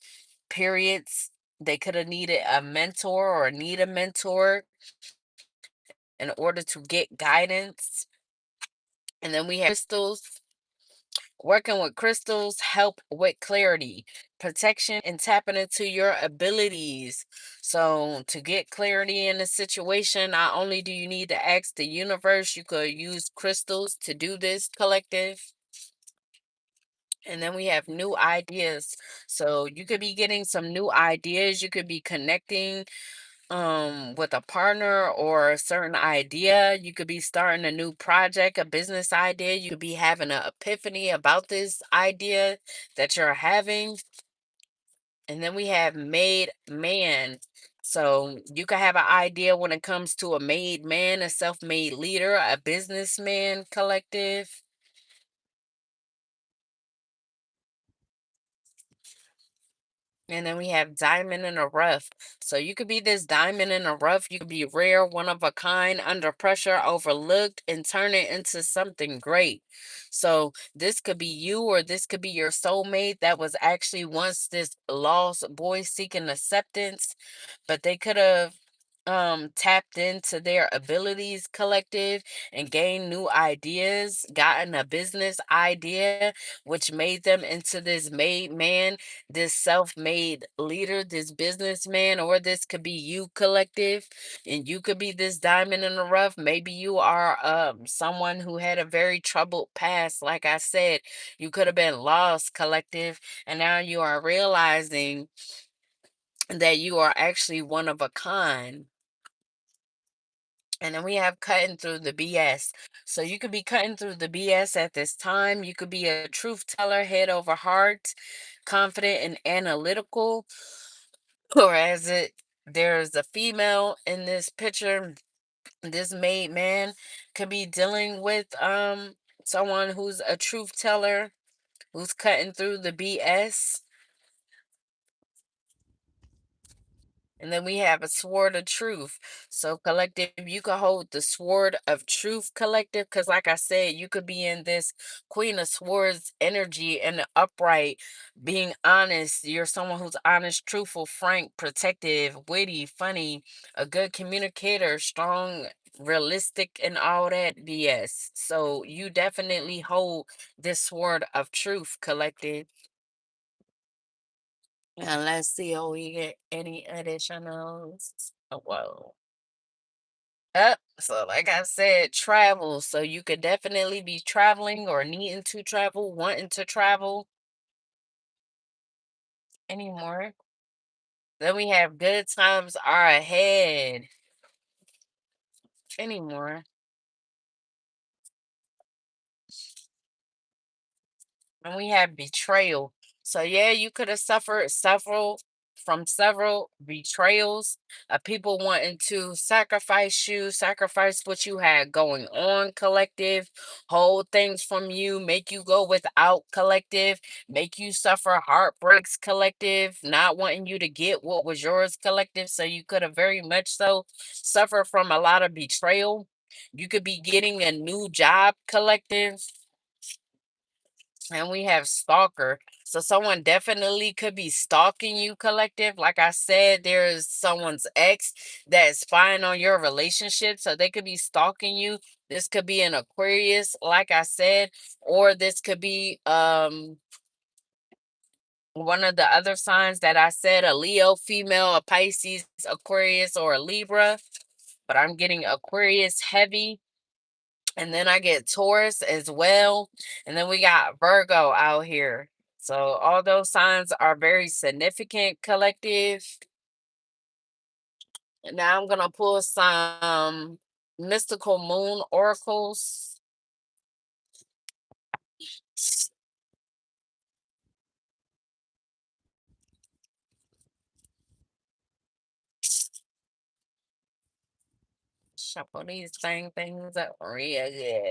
periods. They could have needed a mentor or need a mentor in order to get guidance. And then we have crystals. Working with crystals help with clarity, protection, and tapping into your abilities. So to get clarity in a situation, not only do you need to ask the universe, you could use crystals to do this, collective. And then we have new ideas. So you could be getting some new ideas. You could be connecting with a partner or a certain idea. You could be starting a new project, a business idea. You could be having an epiphany about this idea that you're having. And then we have made man. So you could have an idea when it comes to a made man, a self-made leader, a businessman, collective. And then we have diamond in the rough. So you could be this diamond in the rough. You could be rare, one of a kind, under pressure, overlooked, and turn it into something great. So this could be you, or this could be your soulmate that was actually once this lost boy seeking acceptance, but they could have tapped into their abilities, collective, and gained new ideas, gotten a business idea which made them into this made man, this self-made leader, this businessman. Or this could be you, collective, and you could be this diamond in the rough. Maybe you are someone who had a very troubled past. Like I said, you could have been lost, collective, and now you are realizing that you are actually one of a kind. And then we have cutting through the BS. So you could be cutting through the BS at this time. You could be a truth teller, head over heart, confident and analytical. Or as it there's a female in this picture, this made man could be dealing with someone who's a truth teller, who's cutting through the BS. And then we have a sword of truth. So, collective, you could hold the sword of truth, collective, because, like I said, you could be in this Queen of Swords energy and the upright, being honest. You're someone who's honest, truthful, frank, protective, witty, funny, a good communicator, strong, realistic, and all that BS. So, you definitely hold this sword of truth, collective. And let's see if we get any additionals. Oh, whoa. So like I said, travel. So you could definitely be traveling or needing to travel, wanting to travel anymore. Then we have good times are ahead anymore. And we have betrayal. So yeah, you could have suffered several betrayals of people wanting to sacrifice you, sacrifice what you had going on, collective, hold things from you, make you go without, collective, make you suffer heartbreaks, collective, not wanting you to get what was yours, collective. So you could have very much so suffer from a lot of betrayal. You could be getting a new job, collective, and we have stalker. So someone definitely could be stalking you, collective. Like I said, there's someone's ex that's spying on your relationship. So they could be stalking you. This could be an Aquarius, like I said, or this could be one of the other signs that I said, a Leo female, a Pisces, Aquarius, or a Libra. But I'm getting Aquarius heavy. And then I get Taurus as well. And then we got Virgo out here. So all those signs are very significant, collective. And now I'm gonna pull some mystical moon oracles. Shuffle these things up real good.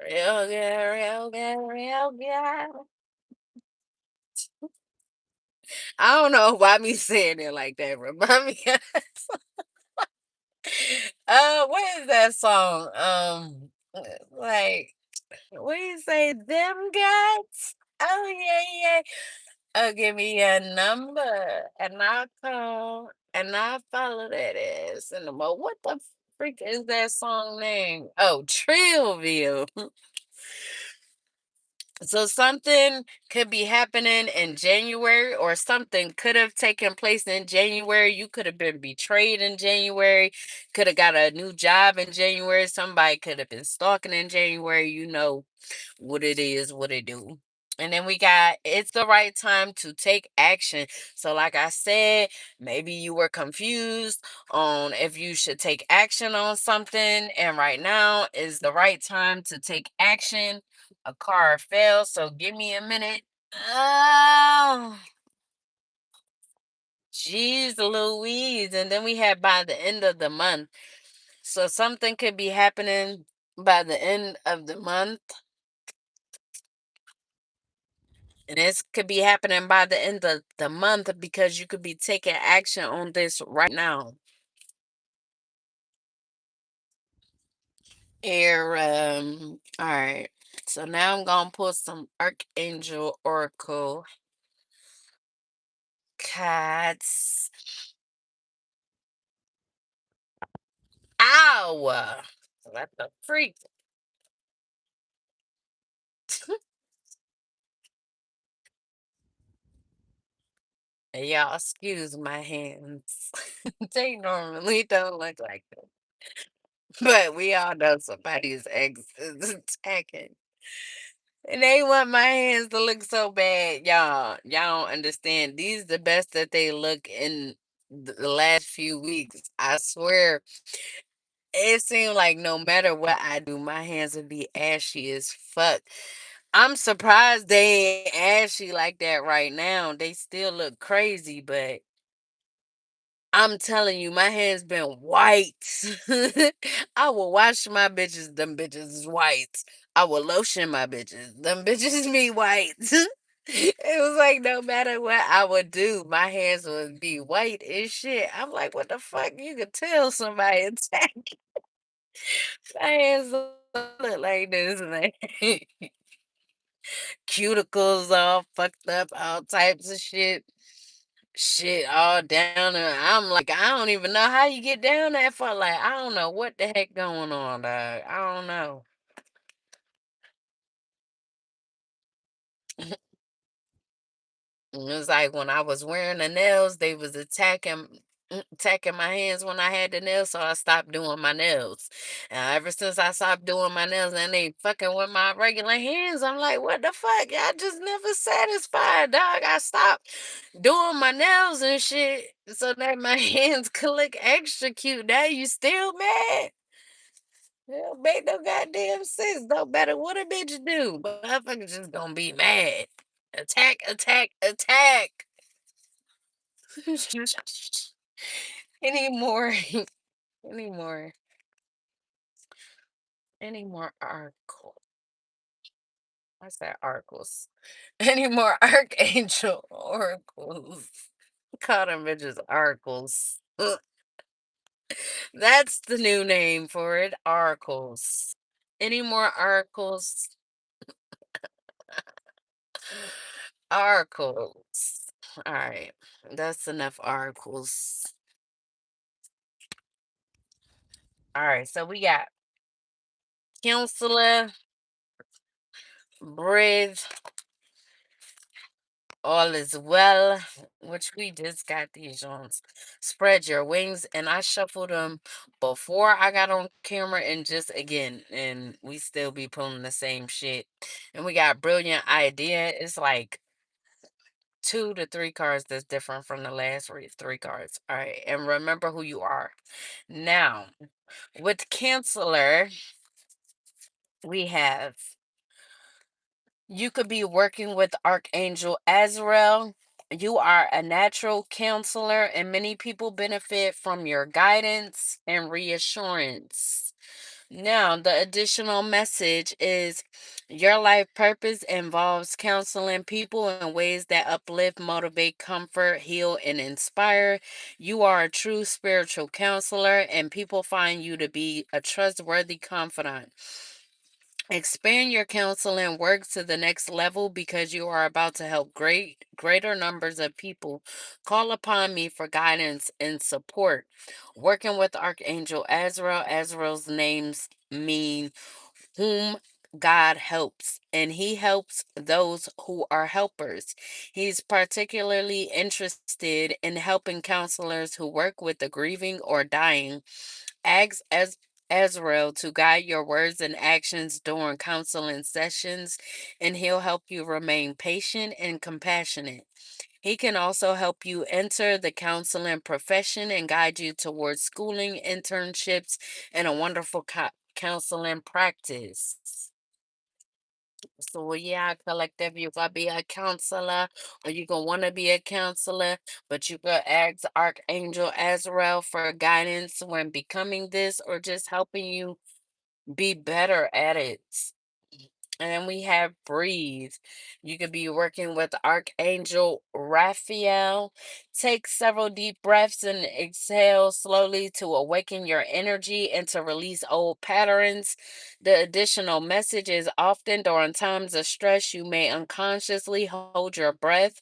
Real good, real good, real good. I don't know why me saying it like that. Remind me of what is that song? Like, what do you say? Them guys? Oh yeah, yeah. Oh, give me a number and I'll call and I'll follow that ass in the mo. What the freak is that song name? Oh, Trillville. So something could be happening in January, or something could have taken place in January. You could have been betrayed in January, could have got a new job in January. Somebody could have been stalking in January. You know what it is, what it do. And then we got, it's the right time to take action. So, like I said, maybe you were confused on if you should take action on something. And right now is the right time to take action. A car fell. So, give me a minute. Oh, jeez Louise. And then we have by the end of the month. So, something could be happening by the end of the month. And this could be happening by the end of the month because you could be taking action on this right now. Here, all right. So now I'm gonna pull some Archangel Oracle cards. Ow! What the freak? Y'all, excuse my hands. They normally don't look like that. But we all know somebody's ex is attacking. And they want my hands to look so bad, y'all. Y'all don't understand. These the best that they look in the last few weeks. I swear, it seemed like no matter what I do, my hands would be ashy as fuck. I'm surprised they ain't ashy like that right now. They still look crazy, but I'm telling you, my hands been white. I will wash my bitches. Them bitches is white. I will lotion my bitches. Them bitches be white. It was like no matter what I would do, my hands would be white as shit. I'm like, what the fuck? You could tell somebody attacked. My hands don't look like this, man. Cuticles all fucked up, all types of shit. Shit all down there. I'm like, I don't even know how you get down that far. Like, I don't know what the heck going on, dog. I don't know. It was like when I was wearing the nails, they was attacking my hands when I had the nails, so I stopped doing my nails. And ever since I stopped doing my nails and they fucking with my regular hands, I'm like, what the fuck? Y'all just never satisfied, dog. I stopped doing my nails and shit so that my hands could look extra cute. Now you still mad? It make no goddamn sense. No matter what a bitch do, motherfuckers just gonna be mad. Attack, attack, attack. Any more, any more, any more articles? I said articles. Any more archangel oracles? Call them bitches oracles. That's the new name for it. Oracles. Any more oracles? Oracles. All right. That's enough articles. All right. So we got counselor, bridge, all is well, which we just got these ones. Spread your wings, and I shuffled them before I got on camera and just again, and we still be pulling the same shit. And we got brilliant idea. It's like 2 to 3 cards that's different from the last three cards. All right, and remember who you are. Now, with Canceller, we have you could be working with Archangel Azrael. You are a natural counselor, and many people benefit from your guidance and reassurance. Now, the additional message is your life purpose involves counseling people in ways that uplift, motivate, comfort, heal, and inspire. You are a true spiritual counselor, and people find you to be a trustworthy confidant. Expand your counseling work to the next level because you are about to help greater numbers of people. Call upon me for guidance and support. Working with Archangel Azrael. Azrael's names mean whom God helps, and he helps those who are helpers. He's particularly interested in helping counselors who work with the grieving or dying. Ask Azrael to guide your words and actions during counseling sessions, and he'll help you remain patient and compassionate. He can also help you enter the counseling profession and guide you towards schooling, internships, and a wonderful counseling practice. So yeah, collective, you gotta be a counselor, or you gonna wanna be a counselor, but you could ask Archangel Azrael for guidance when becoming this, or just helping you be better at it. And then we have breathe. You could be working with Archangel Raphael. Take several deep breaths and exhale slowly to awaken your energy and to release old patterns. The additional message is often during times of stress, you may unconsciously hold your breath.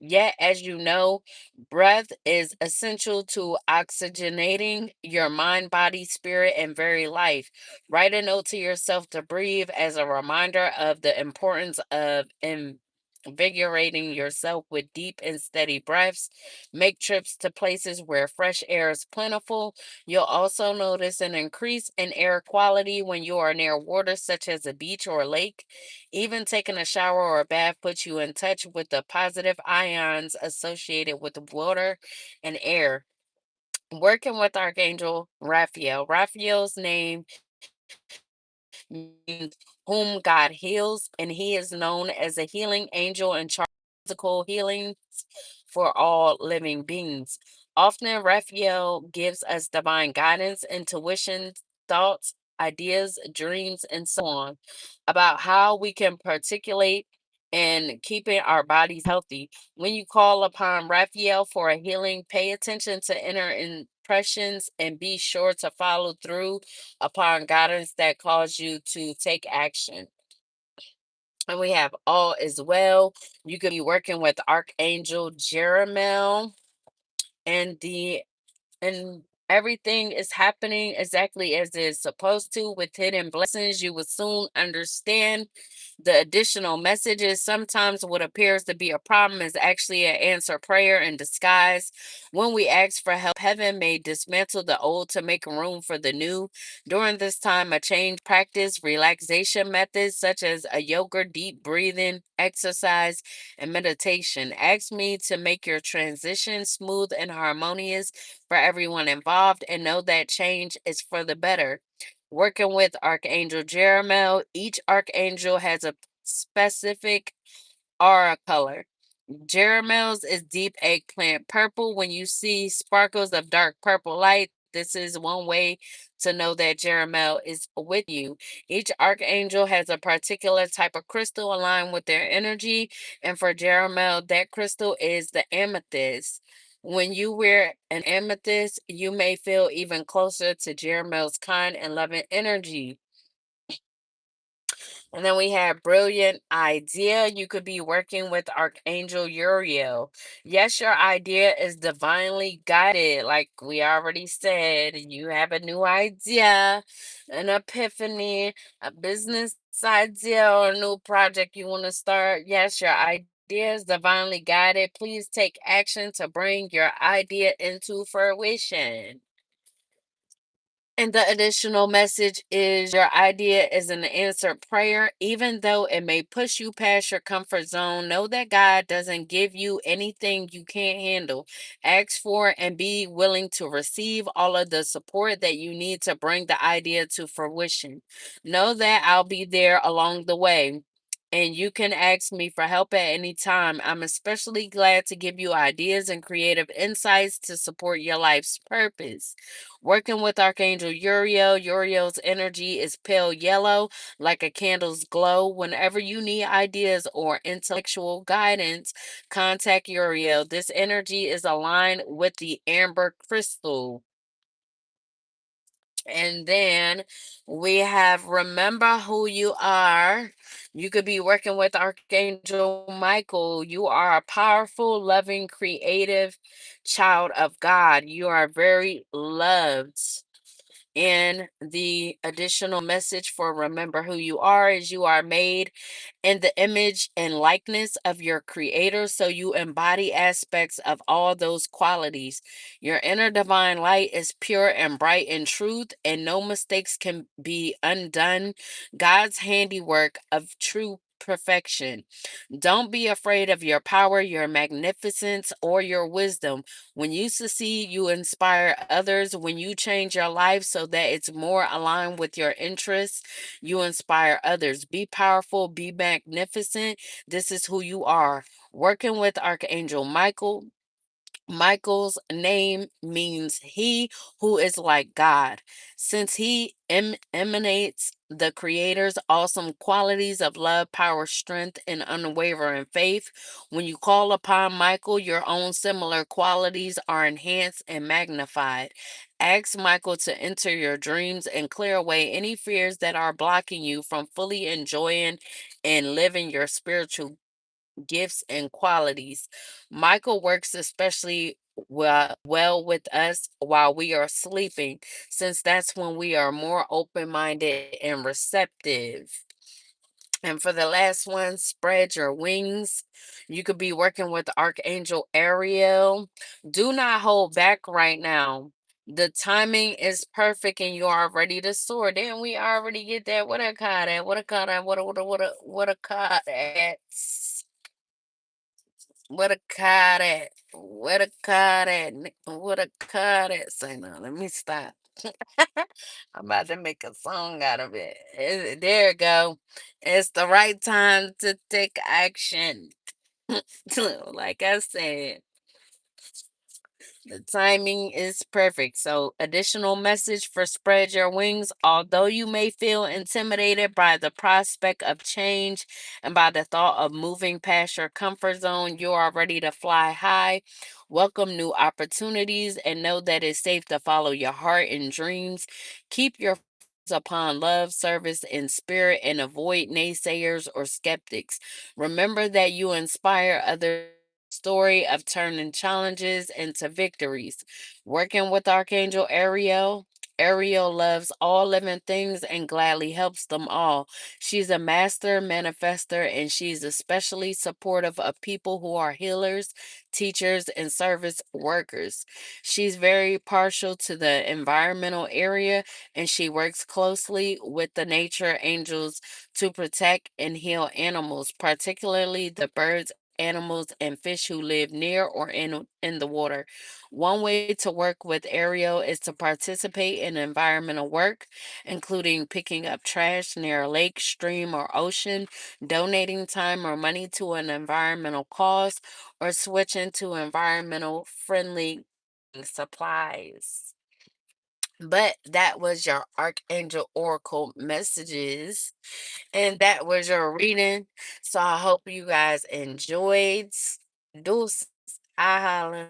Yet, as you know, breath is essential to oxygenating your mind, body, spirit, and very life. Write a note to yourself to breathe as a reminder of the importance of invigorating yourself with deep and steady breaths. Make trips to places where fresh air is plentiful. You'll also notice an increase in air quality when you are near water, such as a beach or a lake. Even taking a shower or a bath puts you in touch with the positive ions associated with water and air. Working with Archangel Raphael. Raphael's name means whom God heals, and he is known as a healing angel in charge of physical healing for all living beings. Often, Raphael gives us divine guidance, intuition, thoughts, ideas, dreams, and so on about how we can particulate. and keeping our bodies healthy. When you call upon Raphael for a healing, pay attention to inner impressions and be sure to follow through upon guidance that calls you to take action. And we have all is well. You could be working with Archangel Jeremiel, and everything is happening exactly as it's supposed to with hidden blessings. You will soon understand the additional messages. Sometimes what appears to be a problem is actually an answer prayer in disguise. When we ask for help, heaven may dismantle the old to make room for the new. During this time, a change practice relaxation methods such as a yoga, deep breathing, exercise, and meditation. Ask me to make your transition smooth and harmonious for everyone involved, and know that change is for the better. Working with Archangel Jeremiel, each archangel has a specific aura color. Jeremiel's is deep eggplant purple. When you see sparkles of dark purple light, this is one way to know that Jeremiel is with you. Each archangel has a particular type of crystal aligned with their energy. And for Jeremiel, that crystal is the amethyst. When you wear an amethyst, you may feel even closer to Jeremiel's kind and loving energy. And then we have brilliant idea. You could be working with Archangel Uriel. Yes, your idea is divinely guided, like we already said. You have a new idea, an epiphany, a business idea, or a new project you want to start. Yes, your idea is divinely guided. Please take action to bring your idea into fruition. And the additional message is your idea is an answered prayer. Even though it may push you past your comfort zone, know that God doesn't give you anything you can't handle. Ask for and be willing to receive all of the support that you need to bring the idea to fruition. Know that I'll be there along the way. And you can ask me for help at any time. I'm especially glad to give you ideas and creative insights to support your life's purpose. Working with Archangel Uriel, Uriel's energy is pale yellow, like a candle's glow. Whenever you need ideas or intellectual guidance, contact Uriel. This energy is aligned with the amber crystal. And then we have remember who you are. You could be working with Archangel Michael. You are a powerful, loving, creative child of God. You are very loved. And the additional message for remember who you are is you are made in the image and likeness of your creator. So you embody aspects of all those qualities. Your inner divine light is pure and bright in truth, and no mistakes can be undone. God's handiwork of true perfection. Don't be afraid of your power, your magnificence, or your wisdom. When you succeed, you inspire others. When you change your life so that it's more aligned with your interests, you inspire others. Be powerful, be magnificent. This is who you are. Working with Archangel Michael. Michael's name means he who is like God, since he emanates the Creator's awesome qualities of love, power, strength, and unwavering faith. When you call upon Michael, your own similar qualities are enhanced and magnified. Ask Michael to enter your dreams and clear away any fears that are blocking you from fully enjoying and living your spiritual gifts and qualities. Michael works especially well with us while we are sleeping, since that's when we are more open minded and receptive. And for the last one, spread your wings. You could be working with Archangel Ariel. Do not hold back right now. The timing is perfect and you are ready to soar. Then we already get that. What a card at? What a card at? What a card at? What a cut at. What a cut at. What a cut at. Say no, let me stop. I'm about to make a song out of it. There you go. It's the right time to take action. Like I said, The timing is perfect. So, additional message for spread your wings. Although you may feel intimidated by the prospect of change and by the thought of moving past your comfort zone, you are ready to fly high. Welcome new opportunities and know that it's safe to follow your heart and dreams. Keep your focus upon love, service, and spirit and avoid naysayers or skeptics. Remember that you inspire others story of turning challenges into victories. Working with Archangel Ariel. Ariel loves all living things and gladly helps them all. She's a master manifester and she's especially supportive of people who are healers, teachers, and service workers. She's very partial to the environmental area and she works closely with the nature angels to protect and heal animals, particularly the birds, animals, and fish who live near or in the water. One way to work with Ariel is to participate in environmental work, including picking up trash near a lake, stream, or ocean, donating time or money to an environmental cause, or switching to environmental friendly supplies. But that was your Archangel Oracle messages. And that was your reading. So I hope you guys enjoyed. Deuces. I holla.